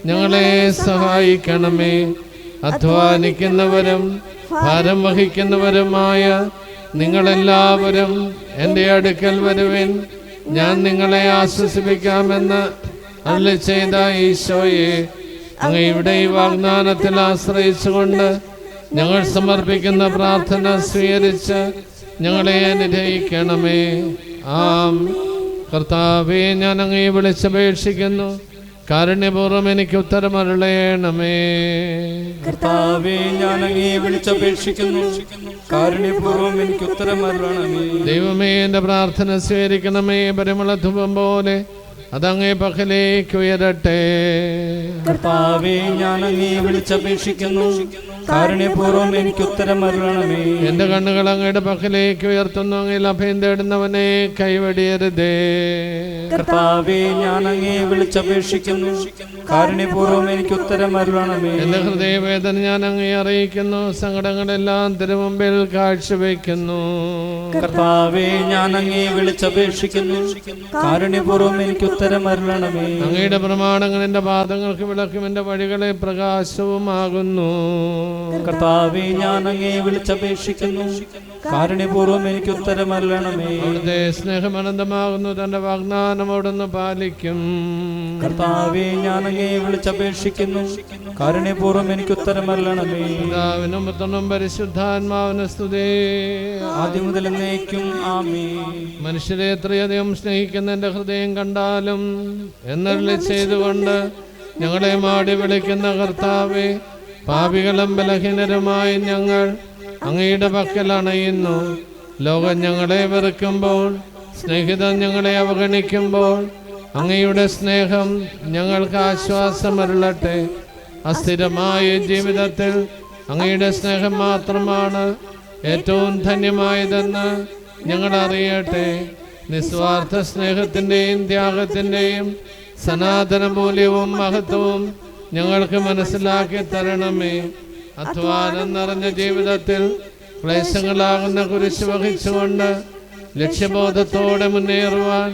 ഞങ്ങളെ സഹായിക്കണമേ. അധ്വാനിക്കുന്നവരും ഭാരം വഹിക്കുന്നവരുമായ നിങ്ങളെല്ലാവരും എൻ്റെ അടുക്കൽ വരുവിൻ, ഞാൻ നിങ്ങളെ ആശ്വസിപ്പിക്കാമെന്ന് അരുളി ചെയ്ത ഈശോയെ, അങ്ങയുടെ ഈ വാഗ്ദാനത്തിൽ ആശ്രയിച്ചുകൊണ്ട് ഞങ്ങൾ സമർപ്പിക്കുന്ന പ്രാർത്ഥന സ്വീകരിച്ച് ഞങ്ങളെ അനുഗ്രഹിക്കണമേ. കർത്താവേ, ഞാൻ അങ്ങയെ വിളിച്ചപേക്ഷിക്കുന്നു, കാരുണ്യപൂർവ്വം എനിക്ക് ഉത്തരമരുളയണമേ. കർത്താവേ, ഞാൻ അങ്ങയെ വിളിച്ചപേക്ഷിക്കുന്നു, കാരുണ്യപൂർവ്വം എനിക്ക് ഉത്തരമരുളണമേ. ദൈവമേ, എൻ്റെ പ്രാർത്ഥന സ്വീകരിക്കണമേ. പരിമളധൂപം പോലെ അതങ്ങേ പക്കലേക്ക് ഉയരട്ടെ. കർത്താവേ, ഞാൻ അങ്ങയെ വിളിച്ചപേക്ഷിക്കുന്നു, കാരുണ്യപൂർവ്വം എനിക്ക് ഉത്തരമരുളണമേ. എൻ്റെ കണ്ണുകൾ അങ്ങയുടെ പക്കലേക്ക് ഉയർത്തുന്നു, അങ്ങയിൽ അഭയം തേടുന്നവനെ കൈവടിയരുതേ. കർത്താവേ, ഞാൻ അങ്ങയെ വിളിച്ചപേക്ഷിക്കുന്നു, കാരുണ്യപൂർവ്വം എനിക്ക് ഉത്തരമരുളണമേ. എൻ്റെ ഹൃദയവേദന ഞാൻ അങ്ങയെ അറിയിക്കുന്നു, സങ്കടങ്ങളെല്ലാം തിരുമുമ്പിൽ കാഴ്ചവെക്കുന്നു. കർത്താവേ, ഞാൻ അങ്ങയെ വിളിച്ചപേക്ഷിക്കുന്നു, കാരുണ്യപൂർവ്വം എനിക്ക് ഉത്തരമരുളണമേ. അങ്ങയുടെ പ്രമാണങ്ങൾ എൻ്റെ പാദങ്ങൾക്ക് വിളക്കും, എൻ്റെ വഴികളെ പ്രകാശവുമാകുന്നു. കർത്താവേ, ഞാൻ അങ്ങയെ വിളിച്ചപേക്ഷിക്കുന്നു, കാരുണ്യപൂർവ്വം എനിക്ക് ഉത്തരമരുളണമേ. അവിടുത്തെ സ്നേഹം അനന്തമാകുന്നു, തന്റെ വാഗ്ദാനം അവിടുന്ന് പാലിക്കും. കർത്താവേ, ഞാൻ അങ്ങയെ വിളിച്ചപേക്ഷിക്കുന്നു, കാരുണ്യപൂർവ്വം എനിക്ക് ഉത്തരമരുളണമേ. പിതാവിനും പുത്രനും പരിശുദ്ധാത്മാവിനും സ്തുതി, ആദ്യം മുതൽ എന്നേക്കും ആമേൻ. മനുഷ്യരെ എത്രയധികം സ്നേഹിക്കുന്ന എൻ്റെ ഹൃദയം കണ്ടാലും എന്നരുളി ചെയ്തുകൊണ്ട് ഞങ്ങളെ മാടി വിളിക്കുന്ന കർത്താവേ, പാപികളും ബലഹീനരുമായി ഞങ്ങൾ അങ്ങയുടെ പക്കൽ അണയുന്നു. ലോകം ഞങ്ങളെ വെറുക്കുമ്പോൾ, സ്നേഹിതർ ഞങ്ങളെ അവഗണിക്കുമ്പോൾ അങ്ങയുടെ സ്നേഹം ഞങ്ങൾക്ക് ആശ്വാസമരുളട്ടെ. അസ്ഥിരമായ ജീവിതത്തിൽ അങ്ങയുടെ സ്നേഹം മാത്രമാണ് ഏറ്റവും ധന്യമായതെന്ന് ഞങ്ങൾ അറിയട്ടെ. നിസ്വാർത്ഥ സ്നേഹത്തിൻ്റെയും ത്യാഗത്തിൻ്റെയും സനാതന മൂല്യവും മഹത്വവും ഞങ്ങൾക്ക് മനസ്സിലാക്കി തരണമേ. അധ്വാനം നിറഞ്ഞ ജീവിതത്തിൽ ക്ലേശങ്ങളാകുന്ന കുരിശ് വഹിച്ചുകൊണ്ട് ലക്ഷ്യബോധത്തോടെ മുന്നേറുവാൻ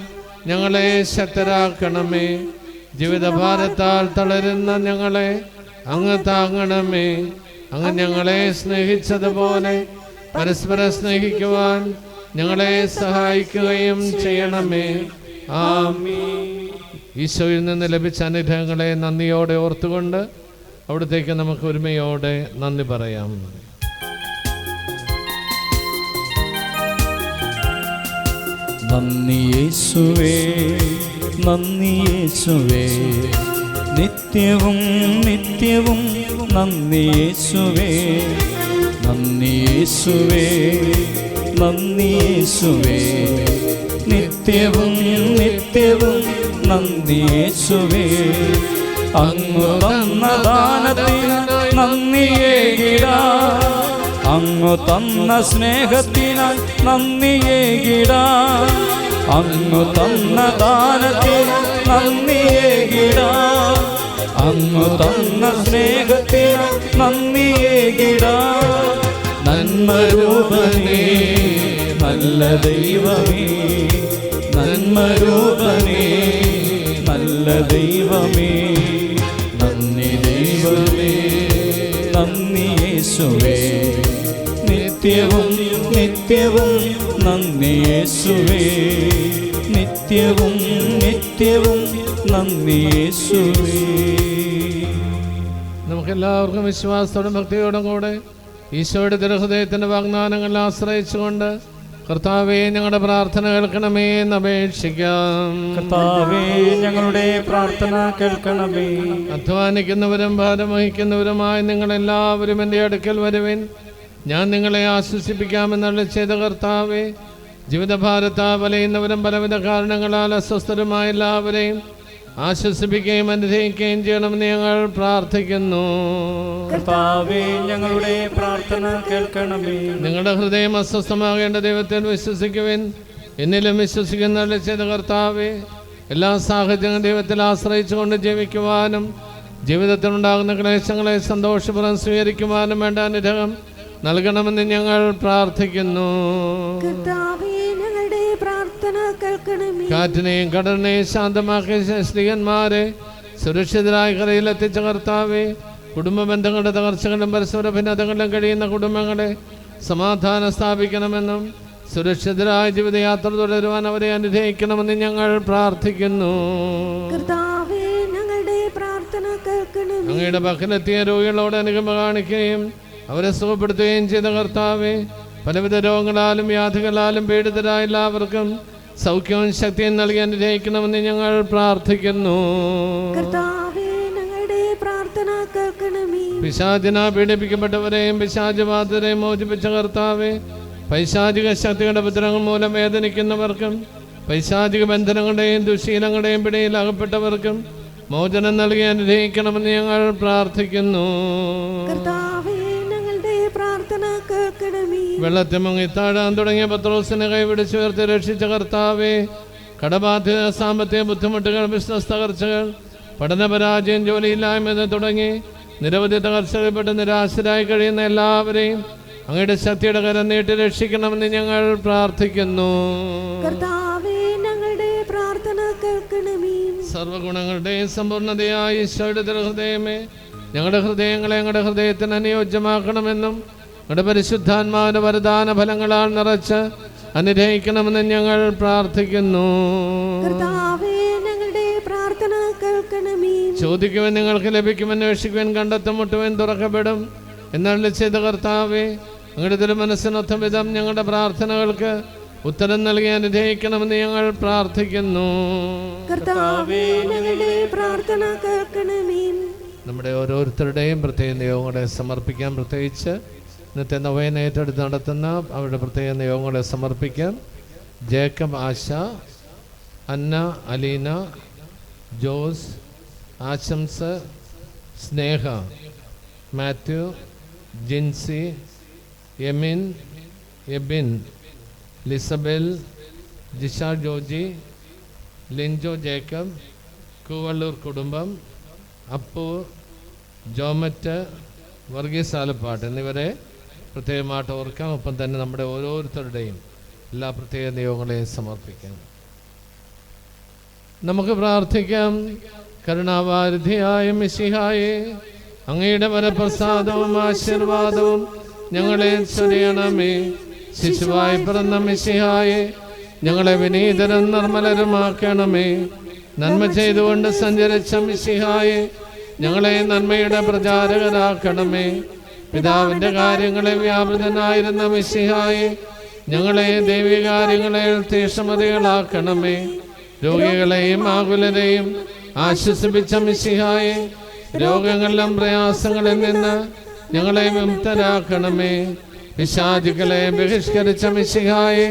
ഞങ്ങളെ ശക്തരാക്കണമേ. ജീവിതഭാരത്താൽ തളരുന്ന ഞങ്ങളെ അങ്ങ് താങ്ങണമേ. അങ്ങ് ഞങ്ങളെ സ്നേഹിച്ചതുപോലെ പരസ്പരം സ്നേഹിക്കുവാൻ ഞങ്ങളെ സഹായിക്കുകയും ചെയ്യണമേ. ആമീൻ. ഈശോയിൽ നിന്ന് ലഭിച്ച അനുഗ്രഹങ്ങളെ നന്ദിയോടെ ഓർത്തുകൊണ്ട് അവിടത്തേക്ക് നമുക്ക് ഒരുമയോടെ നന്ദി പറയാം. നന്ദി യേശുവേ, നന്ദി യേശുവേ, നിത്യവും നിത്യവും നന്ദി യേശുവേ. നന്ദി യേശുവേ, നന്ദി യേശുവേ, നിത്യവും നിത്യവും നന്ദി യേശുവേ. അങ്ങു തന്ന ദാനത്തിന് നന്ദിയേകിടാം, അങ്ങു തന്ന സ്നേഹത്തിനായി നന്ദിയേകിടാം, അങ്ങു തന്ന ദാനത്തിന് നന്ദിയേകിടാം, അങ്ങു തന്ന സ്നേഹത്തിന് നന്ദിയേകിടാം. നന്മരൂപനേ നല്ല ദൈവമേ, നന്മരൂപനേ നല്ല ദൈവമേ, നന്ദി ദൈവമേ, നന്ദി യേശുവേ, നിത്യവും നിത്യവും നന്ദി യേശുവേ, നിത്യവും നിത്യവും നന്ദി യേശുവേ. നമുക്കെല്ലാവർക്കും വിശ്വാസത്തോടും ഭക്തിയോടും കൂടെ ഈശോയുടെ തിരുഹൃദയത്തിൻ്റെ വാഗ്ദാനങ്ങളിൽ ആശ്രയിച്ചുകൊണ്ട് കർത്താവേ ഞങ്ങളുടെ പ്രാർത്ഥന കേൾക്കണമേ എന്ന് അപേക്ഷിക്കാം. കർത്താവേ ഞങ്ങളുടെ പ്രാർത്ഥന കേൾക്കണമേ. അധ്വാനിക്കുന്നവരും ഭാരം വഹിക്കുന്നവരുമായ നിങ്ങളെല്ലാവരും എൻ്റെ അടുക്കൽ വരുവിൻ, ഞാൻ നിങ്ങളെ ആശ്വസിപ്പിക്കാമെന്നുള്ള ചെയ്ത കർത്താവേ, ജീവിതഭാരത്താൽ വലയുന്നവരും പലവിധ കാരണങ്ങളാൽ അസ്വസ്ഥരുമായ എല്ലാവരെയും ആശ്വസിപ്പിക്കുകയും അനുഗ്രഹിക്കുകയും ചെയ്യണമെന്ന് ഞങ്ങൾ പ്രാർത്ഥിക്കുന്നു. കർത്താവേ ഞങ്ങളുടെ പ്രാർത്ഥന കേൾക്കണമേ. നിങ്ങളുടെ ഹൃദയം അസ്വസ്ഥമാകേണ്ട ദൈവത്തിൽ വിശ്വസിക്കുവിൻ, എന്നിലും വിശ്വസിക്കുന്നവരുടെ ചെയ്ത കർത്താവേ, എല്ലാ സാഹചര്യങ്ങളും ദൈവത്തിൽ ആശ്രയിച്ചുകൊണ്ട് ജീവിക്കുവാനും ജീവിതത്തിലുണ്ടാകുന്ന ക്ലേശങ്ങളെ സന്തോഷപൂർവ്വം സ്വീകരിക്കുവാനും വേണ്ട അനുഗ്രഹം നൽകണമെന്ന് ഞങ്ങൾ പ്രാർത്ഥിക്കുന്നു. കാറ്റിനെയും കടലിനെയും ശാന്തമാക്കിയ സ്ത്രീയന്മാരെ സുരക്ഷിതരായ കരയിലെത്തിച്ച കർത്താവേ, കുടുംബ ബന്ധങ്ങളുടെ തകർച്ചകളും പരസ്പര ഭിന്നതകളിലും കഴിയുന്ന കുടുംബങ്ങളെ സമാധാനം സ്ഥാപിക്കണമെന്നും സുരക്ഷിതരായ ജീവിതയാത്ര തുടരുവാൻ അവരെ അനുഗ്രഹിക്കണമെന്ന് ഞങ്ങൾ പ്രാർത്ഥിക്കുന്നു. അങ്ങയുടെ പക്കലെത്തിയ രോഗികളോട് അനുകമ്പ കാണിക്കുകയും അവരെ സുഖപ്പെടുത്തുകയും ചെയ്ത കർത്താവേ, പലവിധ രോഗങ്ങളാലും വ്യാധികളാലും പീഡിതരായ എല്ലാവർക്കും സൗഖ്യവും ശക്തിയും നൽകി അനുഗ്രഹിക്കണമെന്ന് ഞങ്ങൾ പ്രാർത്ഥിക്കുന്നു. പിശാചിനാൽ പീഡിപ്പിക്കപ്പെട്ടവരെയും പിശാചബാധിതരെയും മോചിപ്പിച്ച കർത്താവേ, പൈശാചിക ശക്തികളുടെ ഉപദ്രവങ്ങൾ മൂലം വേദനിക്കുന്നവർക്കും പൈശാചിക ബന്ധനങ്ങളുടെയും ദുശീലങ്ങളുടെയും പിടിയിൽ അകപ്പെട്ടവർക്കും മോചനം നൽകി അനുഗ്രഹിക്കണമെന്ന് ഞങ്ങൾ പ്രാർത്ഥിക്കുന്നു. വെള്ളത്തിൽ മുങ്ങി താഴാൻ തുടങ്ങിയ പത്രോസിനെ കൈപിടിച്ചുയർത്തി രക്ഷിച്ച കർത്താവേ, കടബാധ്യത, സാമ്പത്തിക ബുദ്ധിമുട്ടുകൾ, ബിസിനസ് തകർച്ചകൾ, പഠനപരാജയം, ജോലിയില്ലായ്മ തുടങ്ങി നിരവധി തകർച്ചകൾപ്പെട്ട് നിരാശരായി കഴിയുന്ന എല്ലാവരെയും അങ്ങയുടെ ശക്തിയുടെ കരം നീട്ടി രക്ഷിക്കണമെന്ന് ഞങ്ങൾ പ്രാർത്ഥിക്കുന്നു. സർവഗുണങ്ങളുടെയും സമ്പൂർണ്ണതയായ ഈശോയുടെ തിരുഹൃദയമേ, ഞങ്ങളുടെ ഹൃദയങ്ങളെ ഞങ്ങളുടെ ഹൃദയത്തിന് അനുയോജ്യമാക്കണമെന്നും ഞങ്ങളുടെ പരിശുദ്ധാത്മാവിന്റെ വരദാന ഫലങ്ങളാൽ നിറച്ച് അനുഗ്രഹിക്കണമെന്ന് ഞങ്ങൾ പ്രാർത്ഥിക്കുന്നു. ചോദിക്കുവാൻ നിങ്ങൾക്ക് ലഭിക്കുമെന്ന്, അന്വേഷിക്കുവാൻ കണ്ടെത്തും, മുട്ടുവാൻ തുറക്കപ്പെടും എന്നുള്ള ചെയ്ത കർത്താവേ, അങ്ങയുടെ തിരുമനസ്സിനൊത്ത വിധം ഞങ്ങളുടെ പ്രാർത്ഥനകൾക്ക് ഉത്തരം നൽകി അനുഗ്രഹിക്കണമെന്ന് ഞങ്ങൾ പ്രാർത്ഥിക്കുന്നു. നമ്മുടെ ഓരോരുത്തരുടെയും പ്രത്യേക നിയോഗങ്ങളെ സമർപ്പിക്കാം. പ്രത്യേകിച്ച് ഇന്നത്തെ നൊവേന ഏറ്റെടുത്ത് നടത്തുന്ന അവരുടെ പ്രത്യേക നിയോഗങ്ങളെ സമർപ്പിക്കാം. ജേക്കബ് ആശ, അന്ന അലീന, ജോസ്, ആശംസ്, സ്നേഹ, മാത്യു, ജിൻസി, യമിൻ, എബിൻ, ലിസബൽ, ജിഷ ജോജി, ലിൻജോ ജേക്കബ്, കൂവള്ളൂർ കുടുംബം, അപ്പു, ജോമറ്റ്, വർഗീസ് ആലപ്പാട്ട് എന്നിവരെ പ്രത്യേകമായിട്ട് ഓർക്കാം. ഒപ്പം തന്നെ നമ്മുടെ ഓരോരുത്തരുടെയും എല്ലാ പ്രത്യേക നിയോഗങ്ങളെയും സമർപ്പിക്കാം. നമുക്ക് പ്രാർത്ഥിക്കാം. കരുണാവാരിധിയായ മിശിഹായേ, അങ്ങയുടെ വരപ്രസാദവും ആശീർവാദവും ഞങ്ങളെ ചൊരിയണമേ. ശിശുവായി പിറന്ന മിശിഹായേ, ഞങ്ങളെ വിനീതരും നിർമ്മലരുമാക്കണമേ. നന്മ ചെയ്തുകൊണ്ട് സഞ്ചരിച്ച മിശിഹായേ, ഞങ്ങളെ നന്മയുടെ പ്രചാരകരാക്കണമേ. പിതാവിൻ്റെ കാര്യങ്ങളെ വ്യാപൃതനായിരുന്ന മിശിഹായേ, ഞങ്ങളെ ദൈവികാര്യങ്ങളെ തീക്ഷ്ണമതികളാക്കണമേ. രോഗികളെയും ആകുലരെയും ആശ്വസിപ്പിച്ച മിശിഹായേ, രോഗങ്ങളിലും പ്രയാസങ്ങളിൽ നിന്ന് ഞങ്ങളെ വിമുക്തരാക്കണമേ. പിശാചുക്കളെ ബഹിഷ്കരിച്ച മിശിഹായേ,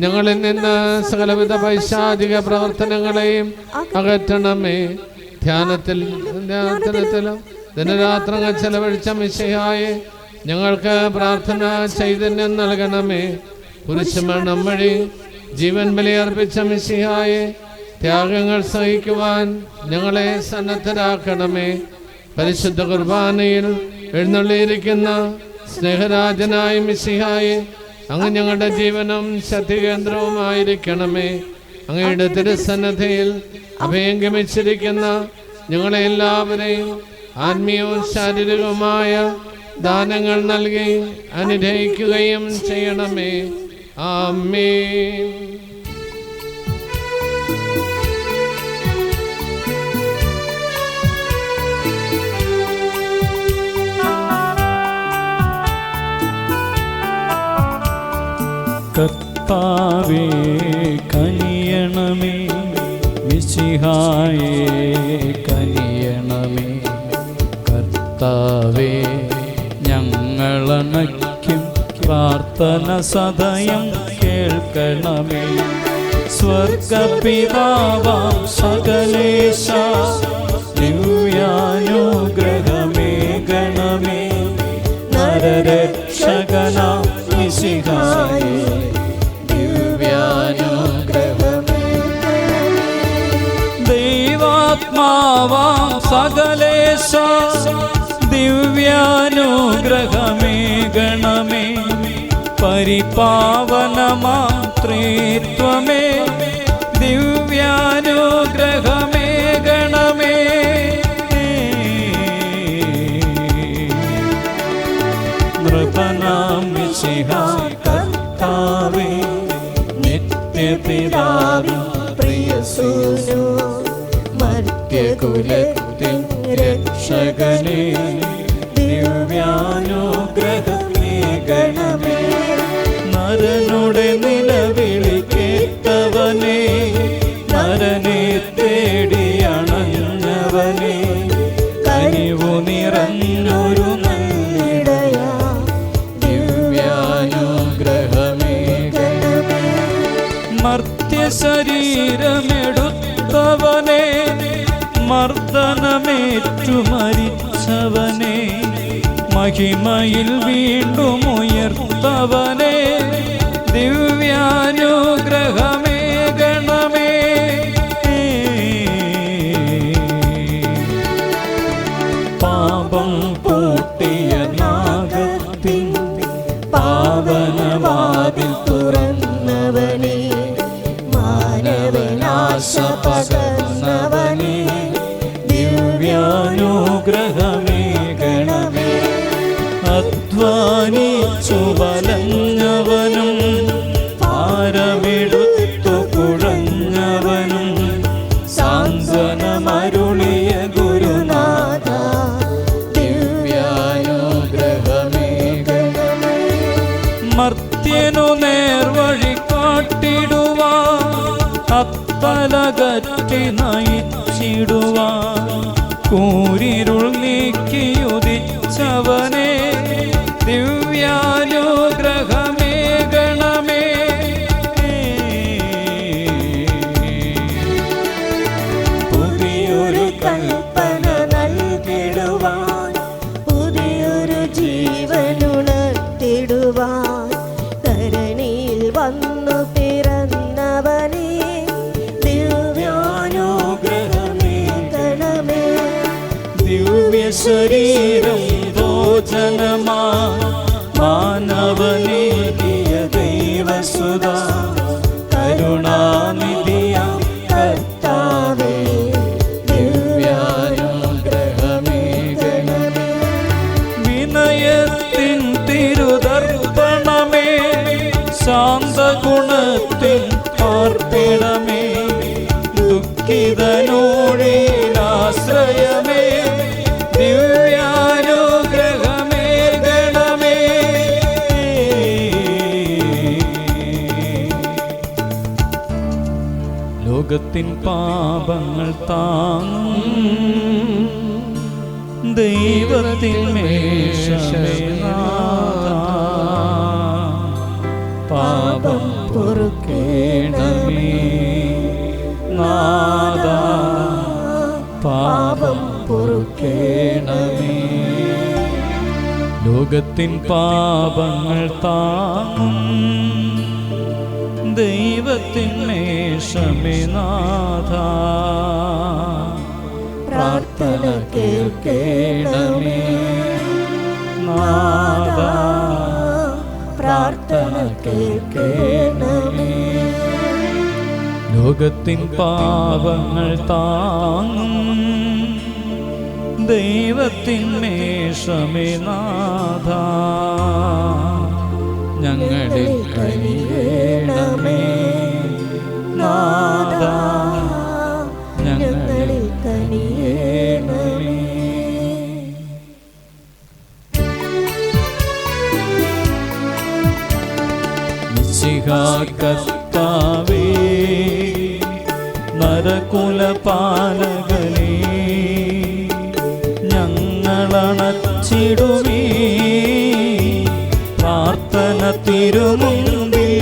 ഞങ്ങളിൽ നിന്ന് സകലവിധ പൈശാചിക പ്രവർത്തനങ്ങളെയും അകറ്റണമേ. ധ്യാനത്തിലും ദിനരാത്രങ്ങൾ ചെലവഴിച്ച മിശിഹായേ, ഞങ്ങൾക്ക് പ്രാർത്ഥന ചൈതന്യം നൽകണമേ. കുരിശുമരണം വഴി ജീവൻ ബലിയർപ്പിച്ച മിശിഹായേ, ത്യാഗങ്ങൾ സഹിക്കുവാൻ ഞങ്ങളെ സന്നദ്ധരാക്കണമേ. പരിശുദ്ധ കുർബാനയിൽ എഴുന്നള്ളിയിരിക്കുന്ന സ്നേഹരാജനായ മിശിഹായെ, അങ്ങ് ഞങ്ങളുടെ ജീവനും ശക്തികേന്ദ്രവുമായിരിക്കണമേ. അങ്ങയുടെ തിരുസന്നദ്ധയിൽ അഭയം ഗമിച്ചിരിക്കുന്ന ഞങ്ങളെ എല്ലാവരെയും ആത്മീയവും ശാരീരികവുമായ ദാനങ്ങൾ നൽകി അനുഗ്രഹിക്കുകയും ചെയ്യണമേ. ആമേൻ. കർത്താവേ കനിയണമേ, മിശിഹായേ കനിയണമേ. കർത്താവേ ഞങ്ങളണയ്ക്കും പ്രാർത്ഥന സദയം കേൾക്കണമേ. സ്വർഗപിതാവാം സകലേശ ദിവ്യാനുഗ്രഹമേ ഗണമേ. നരരക്ഷകനാം മിശിഹായേ ദിവ്യാനുഗ്രഹമേ. ദൈവാത്മാവാം സകലേശ ദിവ്യാനുഗ്രഹമേ ഗണമേ. പരിപാവനമാം ത്രിത്വമേ ദിവ്യാനുഗ്രഹമേ ഗണമേ. നൃപനാം മിശിഹാ കർത്താവേ, നിത്യപിതാവേ പ്രിയസൂനോ, മർത്യകുലത്തിൻ രക്ഷകനേ ദിവ്യാനുഗ്രഹമേ ഗണമേ. നരനുടെ നിലവിളി കേട്ടവനേ, നരനെ തേടിയണഞ്ഞവനേ, കനിവു നിറഞ്ഞൊരു നല്ലിടയാ ദിവ്യാനുഗ്രഹമേ ഗണമേ. മർത്യശരീരമെടുത്തവനേ, മർദ്ദനമേറ്റു മരിച്ചവനേ, മഹിമയിൽ വീണ്ടും ഉയർത്തവനേ ദിവ്യാനുഗ്രഹമേ ഗണമേ. പാപം പൂട്ടിയ നാഗത്തിൻ പാവനവാതിൽ തുറന്നവനേ, മാനവനാശ പകർന്നവനേ ദിവ്യാനുഗ്രഹമേ ഗണമേ. അധ്വാനിച്ചു വലഞ്ഞവനും ഭാരമെടുത്തു കുഴഞ്ഞവനും സാന്ത്വനമരുളിയ ഗുരുനാഥ ദിവ്യാനുഗ്രഹമേ ഗണമേ. മർത്യനു നേർവഴി കാട്ടിടുവാൻ, അത്തലകറ്റി നയിച്ചിടുവാൻ, കൂരിരുൾ നീക്കിയുദിച്ചവനേ ദിവ്യാനുഗ്രഹമേ ഗണമേ. പുതിയൊരു കൽപ്പന നൽകിടുവാൻ, പുതിയൊരു ജീവനുണർത്തിടുവാൻ, ധരണിയിൽ വന്നു പിറന്നവനേ ദിവ്യാനുഗ്രഹമേ ഗണമേ. ദിവ്യശരീരം ഭോജനമാ മാനവനേകിയ ദൈവസുതാ, കരുണാനിധിയാം കർത്താവേ ദിവ്യാനുഗ്രഹമേ ഗണമേ. വിനയത്തിൻ തിരുദർപ്പണമേ, ശാന്തഗുണത്തിൻ പാർപ്പിടമേ, ദുഃഖിതനോടിലാശ്രയമേ ദിവ്യാനുഗ്രഹമേ ഗണമേ. ലോകത്തിൻ പാപങ്ങൾ താങ്ങും ദൈവത്തിൻ മേശമേ നാഥാ, പാപം പൊറുക്കേണമേ നാഥാ, പാപം പൊറുക്കേണമേ. ലോകത്തിൻ പാപങ്ങൾ താങ്ങും ദൈവ ദൈവത്തിന്മേഷമേ നാഥ പ്രാർത്ഥന കേൾക്കേണമേ നാഥ പ്രാർത്ഥന കേൾക്കേണമേ ലോകത്തിൻ പാപങ്ങൾ താങ്ങും ദൈവത്തിന്മേഷമേ നാഥ ഞങ്ങളിൽ കനിയേണമേ നാഥ ഞങ്ങളിൽ കനിയേണമേ മിശിഹാ കർത്താവേ നരകുലപാലകനേ ഞങ്ങളണച്ചിടുമേ പ്രാർത്ഥന തിരുമുമ്പിൽ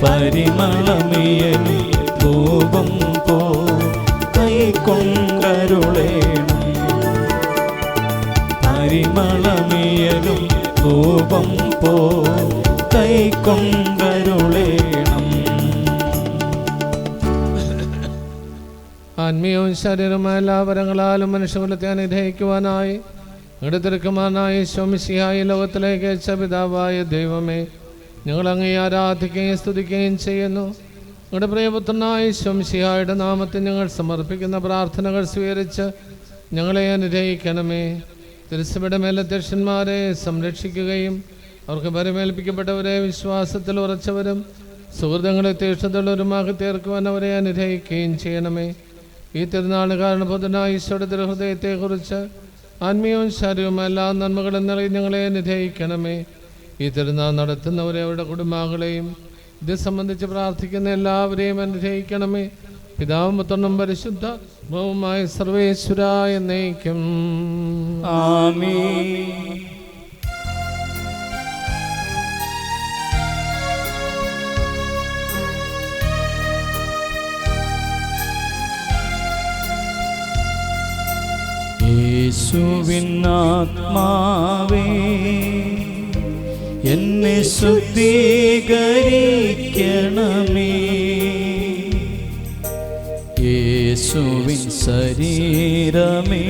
പരിമളമേയനും ധൂപം പോ കൈക്കൊണ്ടരുളേണം പരിമളമേയനും ധൂപം പോ കൈക്കൊണ്ടരുളേണം ആത്മീയവും ശരീരമായ എല്ലാ വരങ്ങളാലും മനുഷ്യകുലത്തെ അനുഗ്രഹിക്കുവാനായി തിരുക്കുമാരനായ ശോമിശിഹായി ലോകത്തിലേക്ക് അയച്ച പിതാവായ ദൈവമേ, ഞങ്ങൾ അങ്ങേ ആരാധിക്കുകയും സ്തുതിക്കുകയും ചെയ്യുന്നു. ഞങ്ങളുടെ പ്രിയപുത്രനായ ശോമിശിഹായുടെ നാമത്തിൽ ഞങ്ങൾ സമർപ്പിക്കുന്ന പ്രാർത്ഥനകൾ സ്വീകരിച്ച് ഞങ്ങളെ അനുഗ്രഹിക്കണമേ. തിരുസഭയുടെ മേലധ്യക്ഷന്മാരെ സംരക്ഷിക്കുകയും അവർക്ക് പരിമേൽപ്പിക്കപ്പെട്ടവരെ വിശ്വാസത്തിൽ ഉറച്ചവരും സുഹൃത്തുക്കളെ തീക്ഷ്ണതയുള്ളവരുമാക്കി തീർക്കുവാൻ അവരെ അനുഗ്രഹിക്കുകയും ചെയ്യണമേ. ഈ തിരുനാൾ കാരണബോധനായ ഈശോയുടെ തിരുഹൃദയത്തെക്കുറിച്ച് ആത്മീയവും ശാരീരികവും എല്ലാ നന്മകളും നൽകി ഞങ്ങളെ അനുഗ്രഹിക്കണമേ. ഈ തിരുനാൾ നടത്തുന്നവരെ അവരുടെ കുടുംബാംഗങ്ങളെയും ഇത് സംബന്ധിച്ച് പ്രാർത്ഥിക്കുന്ന എല്ലാവരെയും അനുഗ്രഹിക്കണമേ. പിതാവും പുത്രനും പരിശുദ്ധാത്മാവുമായ സർവേശ്വരായ എന്നേക്കും ആമേൻ. യേശുവിനാത്മാവേ എന്നെ ശുദ്ധീകരിക്കണമേ. യേശുവിൻ ശരീരമേ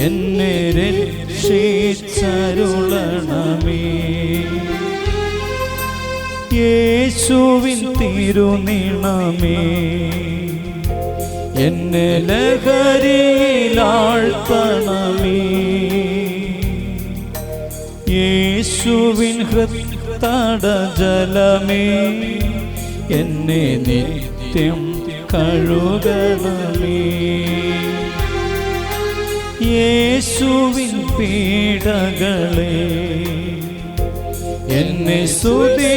എന്നെ രക്ഷിച്ചരുളണമേ. യേശുവിൻ തിരുനിണമേ എന്നെ ലഹരിയിലാഴ്ത്തണമേ. യേശുവിൻ ഹൃത്തടജലമേ എന്നെ നിത്യം കഴുകണമേ. യേശുവിൻ പീഡകളെ എന്നെ സുധീരനാക്കണമേ.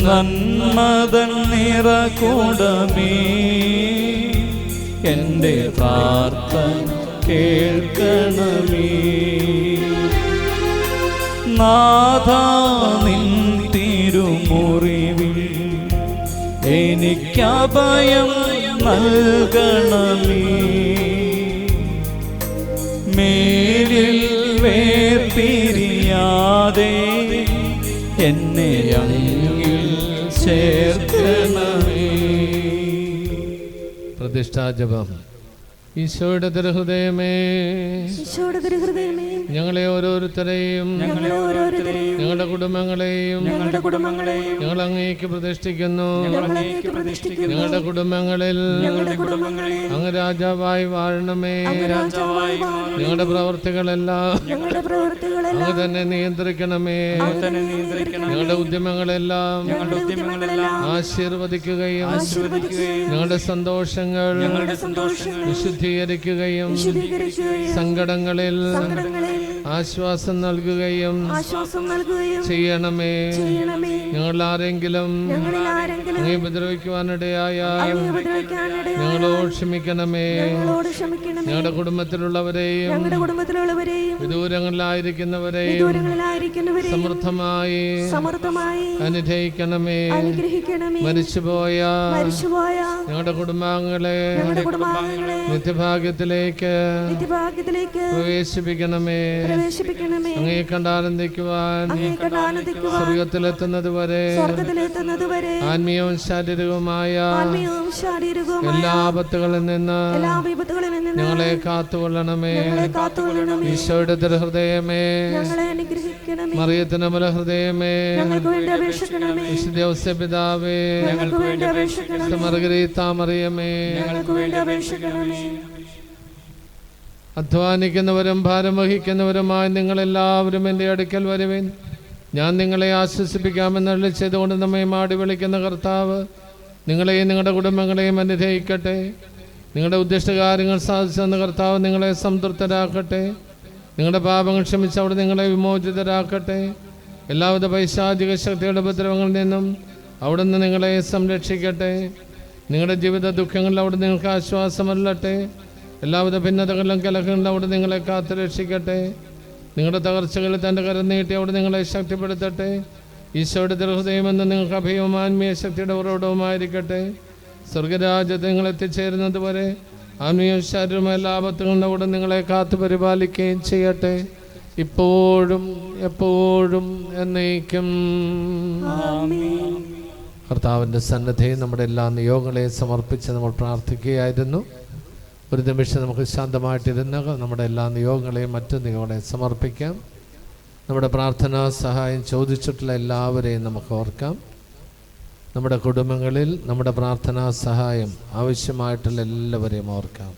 നന്മതൻ നിറകൂടമേ എൻ്റെ പ്രാർത്ഥന കേൾക്കണമേ. നാഥാ നിൻ തിരുമുറിവിൽ എനിക്കഭയം നൽകണമേ. മേലിൽ വേർപിരിയാതെ എന്നെ അങ്ങിൽ ചേർക്കണമേ. പ്രതിഷ്ഠാജപം. ഈശോയുടെ തിരുഹൃദയമേ, ഞങ്ങളെ ഓരോരുത്തരെയും ഞങ്ങളുടെ കുടുംബങ്ങളെയും ഞങ്ങൾ അങ്ങേക്ക് പ്രതിഷ്ഠിക്കുന്നു. ഞങ്ങളുടെ കുടുംബങ്ങളിൽ അങ്ങ് രാജാവായി വാഴണമേ. ഞങ്ങളുടെ പ്രവർത്തികളെല്ലാം അങ്ങ് തന്നെ നിയന്ത്രിക്കണമേ. ഞങ്ങളുടെ ഉദ്യമങ്ങളെല്ലാം ആശീർവദിക്കുകയും ഞങ്ങളുടെ സന്തോഷങ്ങൾ വിശുദ്ധീകരിക്കുകയും സങ്കടങ്ങളിൽ ആശ്വാസം നൽകുകയും ചെയ്യണമേ. ഞങ്ങൾ ആരെങ്കിലും അങ്ങേ ഉപദ്രവിക്കുവാനിടയായ ഞങ്ങളോട് ക്ഷമിക്കണമേ. ഞങ്ങളുടെ കുടുംബത്തിലുള്ളവരെയും വിദൂരങ്ങളിലായിരിക്കുന്നവരെയും സമൃദ്ധമായി അനുഗ്രഹിക്കണമേ. മരിച്ചുപോയ ഞങ്ങളുടെ കുടുംബാംഗങ്ങളെ നിത്യഭാഗ്യത്തിലേക്ക് പ്രവേശിപ്പിക്കണമേ. അങ്ങേ കണ്ടാനന്ദിക്കുവാൻ സ്വർഗത്തിലെത്തുന്നത് വരെ ആത്മീയവും ശാരീരികവുമായ എല്ലാ ആപത്തുകളിൽ നിന്ന് ഞങ്ങളെ കാത്തുകൊള്ളണമേ. ഈശോയുടെ തിരുഹൃദയമേ, മറിയത്തിന്റെ മുലഹൃദയമേ, വിശുദ്ധ ഔസേപിതാവേ, മർഗരീത്ത മറിയമേ, അധ്വാനിക്കുന്നവരും ഭാരം വഹിക്കുന്നവരുമായി നിങ്ങളെല്ലാവരും എൻ്റെ അടുക്കൽ വരുവിൻ, ഞാൻ നിങ്ങളെ ആശ്വസിപ്പിക്കാമെന്നുള്ള ചെയ്തുകൊണ്ട് നമ്മെ മാടി വിളിക്കുന്ന കർത്താവ് നിങ്ങളെയും നിങ്ങളുടെ കുടുംബങ്ങളെയും അനുഗ്രഹിക്കട്ടെ. നിങ്ങളുടെ ഉദ്ദിഷ്ടകാര്യങ്ങൾ സാധിച്ചെന്ന കർത്താവ് നിങ്ങളെ സംതൃപ്തരാക്കട്ടെ. നിങ്ങളുടെ പാപങ്ങൾ ക്ഷമിച്ച് അവിടെ നിങ്ങളെ വിമോചിതരാക്കട്ടെ. എല്ലാവിധ പൈശാചിക ശക്തിയുടെ ഉപദ്രവങ്ങളിൽ നിന്നും അവിടുന്ന് നിങ്ങളെ സംരക്ഷിക്കട്ടെ. നിങ്ങളുടെ ജീവിത ദുഃഖങ്ങളിൽ അവിടെ നിങ്ങൾക്ക് ആശ്വാസമല്ലട്ടെ. എല്ലാവിധ ഭിന്നതകളിലും കലഹങ്ങളിലും അവിടെ നിങ്ങളെ കാത്തു രക്ഷിക്കട്ടെ. നിങ്ങളുടെ തകർച്ചകളിൽ തൻ്റെ കരം നീട്ടി അവിടെ നിങ്ങളെ ശക്തിപ്പെടുത്തട്ടെ. ഈശോയുടെ തിരുഹൃദയമെന്ന് നിങ്ങൾക്ക് അഭയവും ആത്മീയ ശക്തിയുടെ ഉറവിടവുമായിരിക്കട്ടെ. സ്വർഗരാജ്യത്ത് നിങ്ങൾ എത്തിച്ചേരുന്നത് വരെ ആത്മീയ ശാരീരമായ എല്ലാ ആപത്തുകളിലും അവിടെ നിങ്ങളെ കാത്തു പരിപാലിക്കുകയും ചെയ്യട്ടെ, ഇപ്പോഴും എപ്പോഴും എന്നേക്കും. കർത്താവിൻ്റെ സന്നിധിയിൽ നമ്മുടെ എല്ലാ നിയോഗങ്ങളെയും സമർപ്പിച്ച് നമ്മൾ പ്രാർത്ഥിക്കുകയായിരുന്നു. ഒരു നിമിഷം നമുക്ക് ശാന്തമായിട്ടിരുന്ന് നമ്മുടെ എല്ലാ നിയോഗങ്ങളെയും മറ്റു നിയോഗങ്ങളെയും സമർപ്പിക്കാം. നമ്മുടെ പ്രാർത്ഥനാ സഹായം ചോദിച്ചിട്ടുള്ള എല്ലാവരെയും നമുക്ക് ഓർക്കാം. നമ്മുടെ കുടുംബങ്ങളിൽ നമ്മുടെ പ്രാർത്ഥനാ സഹായം ആവശ്യമായിട്ടുള്ള എല്ലാവരെയും ഓർക്കാം.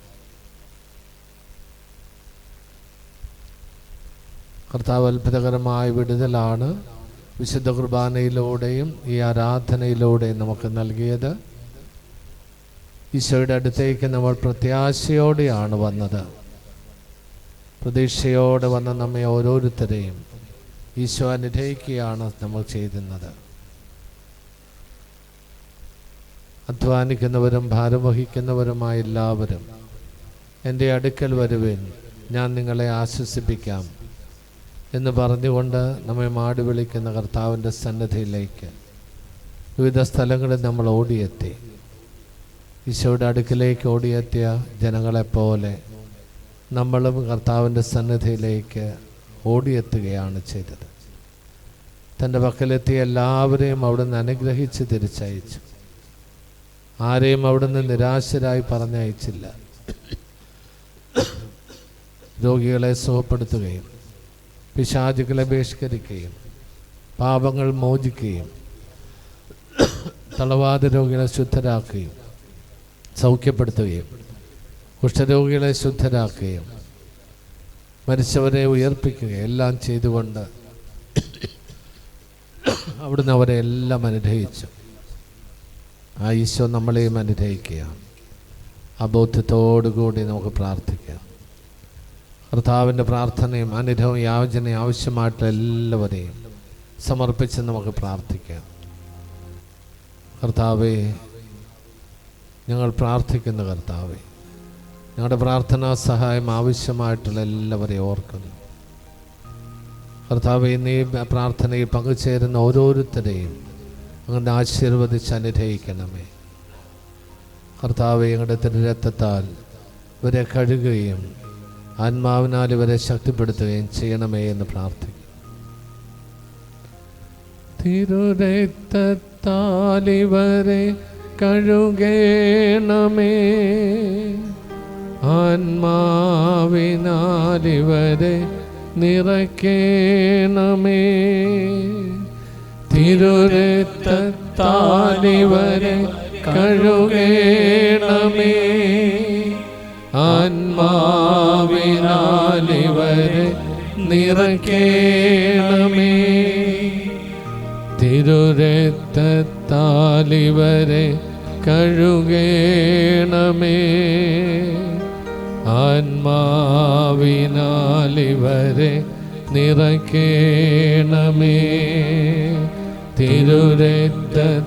കർത്താവ് അത്ഭുതകരമായ വിടുതലാണ് വിശുദ്ധ കുർബാനയിലൂടെയും ഈ ആരാധനയിലൂടെയും നമുക്ക് നൽകിയത്. ഈശോയുടെ അടുത്തേക്ക് നമ്മൾ പ്രത്യാശയോടെയാണ് വന്നത്. പ്രതീക്ഷയോടെ വന്ന നമ്മെ ഓരോരുത്തരെയും ഈശോ അനുഗ്രഹിക്കുകയാണ് നമ്മൾ ചെയ്യുന്നത്. അധ്വാനിക്കുന്നവരും ഭാരം വഹിക്കുന്നവരുമായ എല്ലാവരും എൻ്റെ അടുക്കൽ വരുവിൻ, ഞാൻ നിങ്ങളെ ആശ്വസിപ്പിക്കാം എന്ന് പറഞ്ഞുകൊണ്ട് നമ്മെ മാടി വിളിക്കുന്ന കർത്താവിൻ്റെ സന്നിധിയിലേക്ക് വിവിധ സ്ഥലങ്ങളിൽ നമ്മൾ ഓടിയെത്തി. ഈശോയുടെ അടുക്കിലേക്ക് ഓടിയെത്തിയ ജനങ്ങളെപ്പോലെ നമ്മളും കർത്താവിൻ്റെ സന്നിധിയിലേക്ക് ഓടിയെത്തുകയാണ് ചെയ്തത്. തൻ്റെ പക്കലെത്തിയ എല്ലാവരെയും അവിടുന്ന് അനുഗ്രഹിച്ച് തിരിച്ചയച്ചു. ആരെയും അവിടുന്ന് നിരാശരായി പറഞ്ഞയച്ചില്ല. രോഗികളെ സുഖപ്പെടുത്തുകയും പിശാചുക്കളെ ബഹിഷ്കരിക്കുകയും പാപങ്ങൾ മോചിക്കുകയും തളവാത രോഗികളെ ശുദ്ധരാക്കുകയും സൗഖ്യപ്പെടുത്തുകയും കുഷ്ഠരോഗികളെ ശുദ്ധരാക്കുകയും മരിച്ചവരെ ഉയർപ്പിക്കുകയും എല്ലാം ചെയ്തുകൊണ്ട് അവിടുന്ന് അവരെ എല്ലാം അനുഗ്രഹിച്ചു. ആ ഈശോ നമ്മളെയും അനുഗ്രഹിക്കുകയാണ്. ആ ബോധ്യത്തോടുകൂടി നമുക്ക് പ്രാർത്ഥിക്കാം. കർത്താവിൻ്റെ പ്രാർത്ഥനയും അനുഗ്രഹവും യാചനയും ആവശ്യമായിട്ടുള്ള എല്ലാവരെയും സമർപ്പിച്ച് നമുക്ക് പ്രാർത്ഥിക്കാം. കർത്താവേ, ഞങ്ങൾ പ്രാർത്ഥിക്കുന്ന കർത്താവേ, ഞങ്ങളുടെ പ്രാർത്ഥനാ സഹായം ആവശ്യമായിട്ടുള്ള എല്ലാവരെയും ഓർക്കുന്നു. കർത്താവേ, നീ പ്രാർത്ഥനയിൽ പങ്കുചേരുന്ന ഓരോരുത്തരെയും അങ്ങനെ ആശീർവദിച്ച് അനുഗ്രഹിക്കണമേ. കർത്താവേ, ഞങ്ങളുടെ തിരുരക്തത്താൽ ഇവരെ കഴുകുകയും ആത്മാവിനാൽ ഇവരെ ശക്തിപ്പെടുത്തുകയും ചെയ്യണമേ എന്ന് പ്രാർത്ഥിക്കും. തിരുരക്തത്താൽ ഇവരെ കഴുകണമേ, ആത്മാവിനാൽ ഇവരെ നിറയ്ക്കണമേ. തിരുരക്തത്താൽ ഇവരെ കഴുകണമേ, ആത്മാവിനാൽ ഇവരെ നിറയ്ക്കണമേ. തിരുരക്തത്താൽ ഇവരെ കഴുകണമേ, ആത്മാവിനാൽ ഇവരെ നിറയ്ക്കണമേ. തിരുരക്തത്താൽ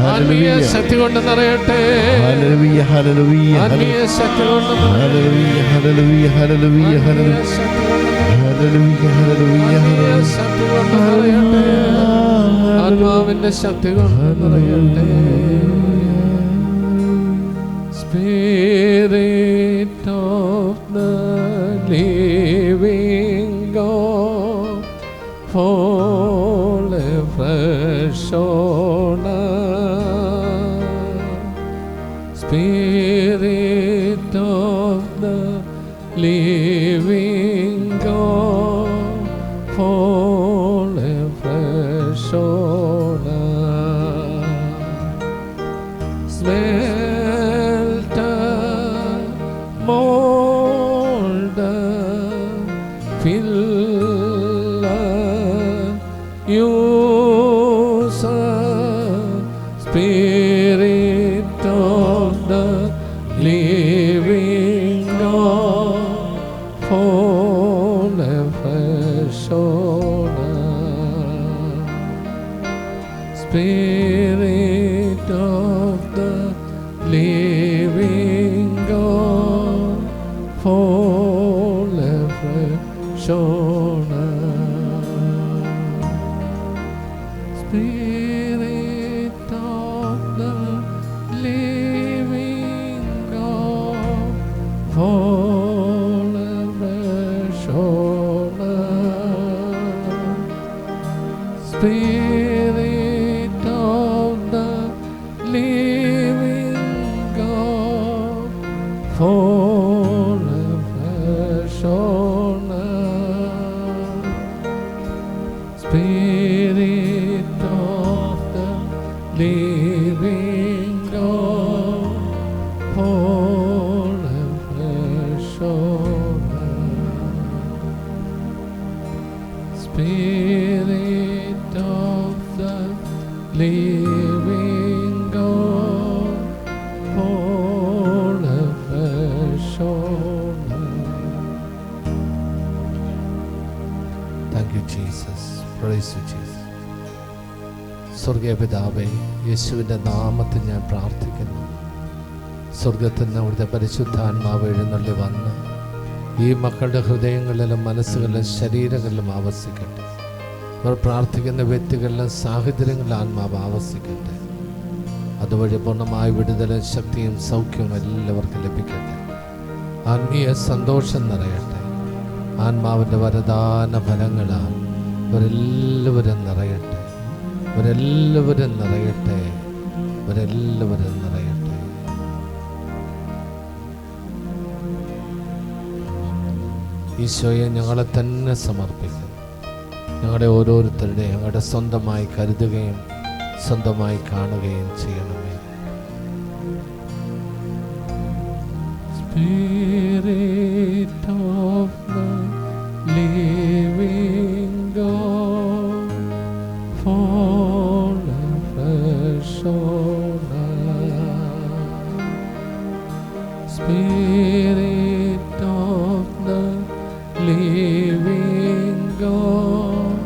ആത്മീയ ശക്തി കൊണ്ട് നിറയട്ടെ. ഹല്ലേലൂയ ഹല്ലേലൂയ ആത്മീയ ശക്തി കൊണ്ട് hallelujah hallelujah hallelujah hallelujah hallelujah ശക്തി കൊണ്ട് നിറയട്ടെ. ആത്മാവിന്റെ ശക്തി കൊണ്ട് നിറയട്ടെ. Spirit of the living God, fall afresh on us. Spirit of the living God, fall afresh on us. Melt, mold, fill, use us. Spirit of the living God, fall afresh on us. Spirit of the living God, fall afresh on us. Spirit of the living God, fall afresh on us. Spirit of the living God, fall afresh on us. Spirit of the living God, fall afresh on us. Spirit of the living God, fall afresh on us. Thank you, Jesus. Praise you, Jesus. സ്വർഗീയ പിതാവേ, യേശുവിൻ്റെ നാമത്തിൽ ഞാൻ പ്രാർത്ഥിക്കുന്നു. സ്വർഗത്തിൽ നിന്ന് അവിടുത്തെ പരിശുദ്ധാത്മാവ് എഴുന്നള്ളി വന്ന് ഈ മക്കളുടെ ഹൃദയങ്ങളിലും മനസ്സുകളിലും ശരീരങ്ങളിലും ആവസിക്കട്ടെ. അവർ പ്രാർത്ഥിക്കുന്ന വ്യക്തികളിലും സാഹചര്യങ്ങളിലും ആത്മാവ് ആവസിക്കട്ടെ. അതുവഴി പൂർണ്ണമായ വിടുതലും ശക്തിയും സൗഖ്യവും എല്ലാവർക്കും ലഭിക്കട്ടെ. ആത്മീയ സന്തോഷം നിറയട്ടെ. ആത്മാവിൻ്റെ വരദാന ഫലങ്ങളാൽ ഇവരെല്ലാവരും നിറയട്ടെ. ഇവരെല്ലാവരും നിറയട്ടെ. ഇവരെല്ലാവരും നിറയട്ടെ. ഈശോയെ, ഞങ്ങളെ തന്നെ സമർപ്പിക്കുന്നു. ഞങ്ങളുടെ ഓരോരുത്തരുടെയും ഞങ്ങളുടെ സ്വന്തമായി കരുതുകയും സ്വന്തമായി കാണുകയും ചെയ്യണമേ. Spirit of the living God, fall afresh on us. Spirit of the living God,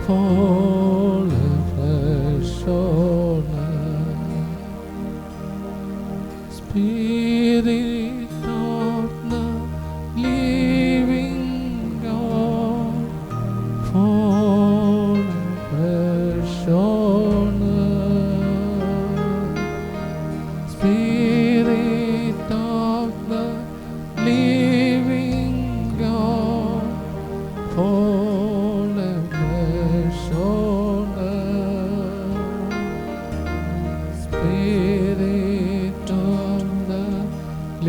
fall afresh on us. Spirit of the living God, fall afresh on us. Spirit of the living God, fall afresh on us. Spirit of the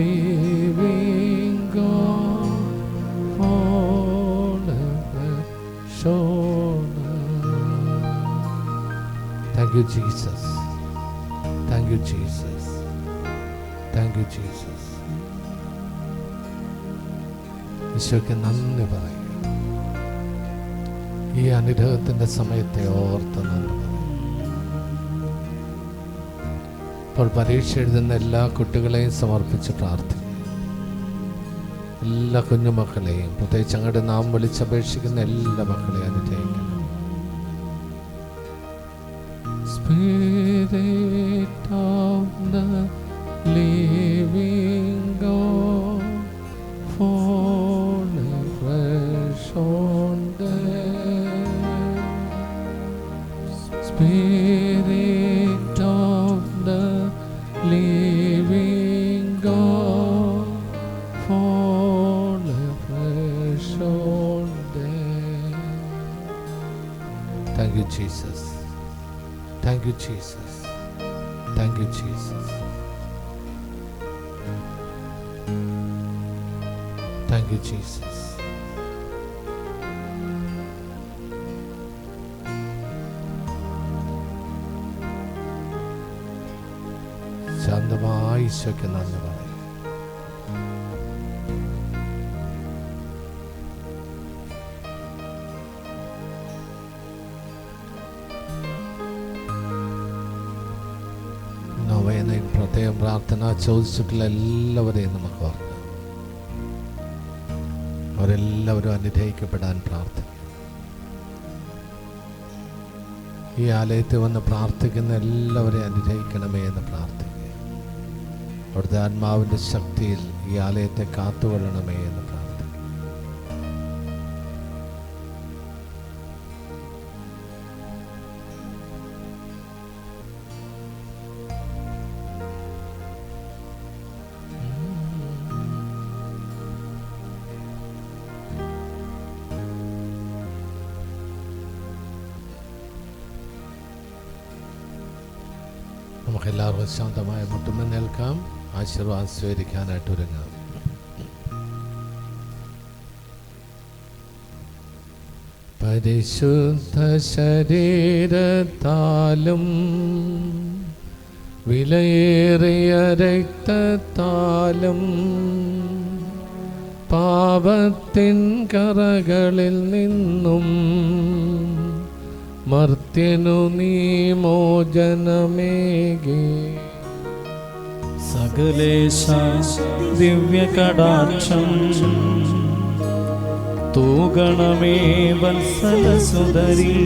living God, fall afresh on us. Thank you, Jesus. Thank you, Jesus. Thank you, Jesus. ഈശോയ്ക്ക് നന്ദി പറയും. ഈ അനുഗ്രഹത്തിൻ്റെ സമയത്തെ ഓർത്ത് നന്ദി പറയും. ഇപ്പോൾ പരീക്ഷ എഴുതുന്ന എല്ലാ കുട്ടികളെയും സമർപ്പിച്ച് പ്രാർത്ഥിക്കും. എല്ലാ കുഞ്ഞുമക്കളെയും, പ്രത്യേകിച്ച് അങ്ങോട്ട് നാം വിളിച്ചപേക്ഷിക്കുന്ന എല്ലാ മക്കളെയും അനുഗ്രഹിക്കണം. Spirit of the living God, fall afresh on them. Spirit of the living God, fall afresh on them. Thank you, Jesus. Thank you, Jesus. Thank you, Jesus. Thank you, Jesus. ശാന്തമായി ഈശോയ്ക്ക് നന്ദി പറയും. നൊവേനയിൽ പ്രത്യേകം പ്രാർത്ഥന ചോദിച്ചിട്ടുള്ള എല്ലാവരെയും നമുക്ക് ഓർക്കാം. അവരെല്ലാവരും അനുഗ്രഹിക്കപ്പെടാൻ പ്രാർത്ഥിക്കും. ഈ ആലയത്തിൽ വന്ന് പ്രാർത്ഥിക്കുന്ന എല്ലാവരെയും അനുഗ്രഹിക്കണമേ എന്ന് പ്രാർത്ഥിക്കുക. അവിടുത്തെ ആത്മാവിൻ്റെ ശക്തിയിൽ ഈ ആലയത്തെ കാത്തുകൊള്ളണമേ എന്ന് പ്രാർത്ഥിക്കുക. നമുക്കെല്ലാവർക്കും ശാന്തമായ മുട്ടുമ്പോൾ നിൽക്കാം. ആശീർവാദം സ്വീകരിക്കാനായിട്ട് ഒരുങ്ങാം. പരിശുദ്ധ ശരീരത്താലും വിലയേറിയ രക്തത്താലും പാപത്തിൻ കറകളിൽ നിന്നും മർത്യനു നീ മോചനമേകി. സകലേശ ദിവ്യകടാക്ഷം തൂഗണമേ വത്സലസുതരി.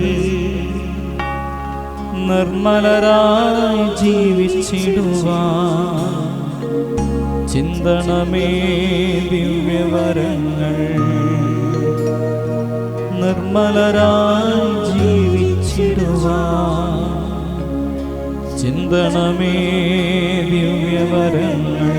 നിർമ്മലരായി ജീവിച്ചിടുവാൻ ചിന്തണമേ ദിവ്യവരങ്ങൾ. നിർമ്മലരായി ജീവിച്ചിടുവാൻ ചിന്തണമേ ദിവ്യവരങ്ങൾ.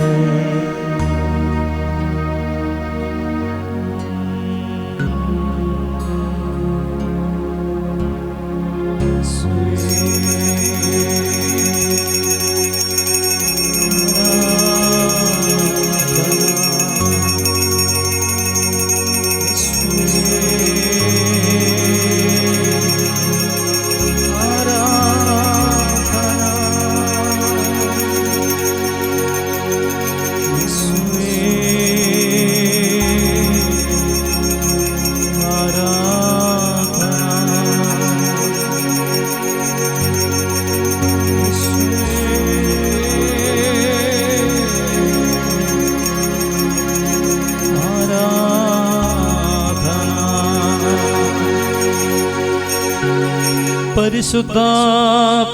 പരിശുദ്ധ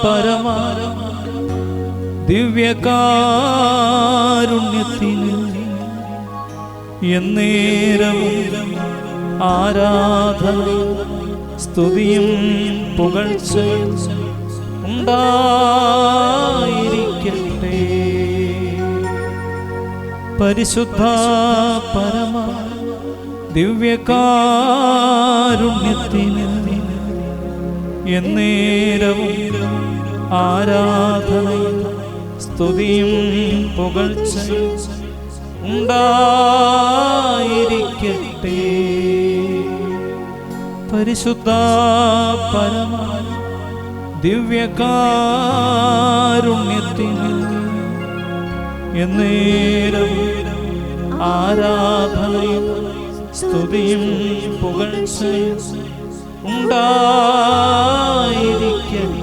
പരമ ദിവ്യകാരുണ്യത്തിന് എന്നേരവും ആരാധന സ്തുതിയും പുകഴ്ചയും ഉണ്ടായിരിക്കട്ടെ. പരിശുദ്ധ പരമ ദിവ്യകാരുണ്യത്തിന് എന്നേരവും ആരാധനയും സ്തുതിയും പുകഴ്ചയും ഉണ്ടായിരിക്കട്ടെ. പരിശുദ്ധ പരമ ദിവ്യകാരുണ്യത്തിന് എന്നേരവും ആരാധനയും സ്തുതിയും പുകഴ്ചയും ഉണ്ടായിരിക്കട്ടെ.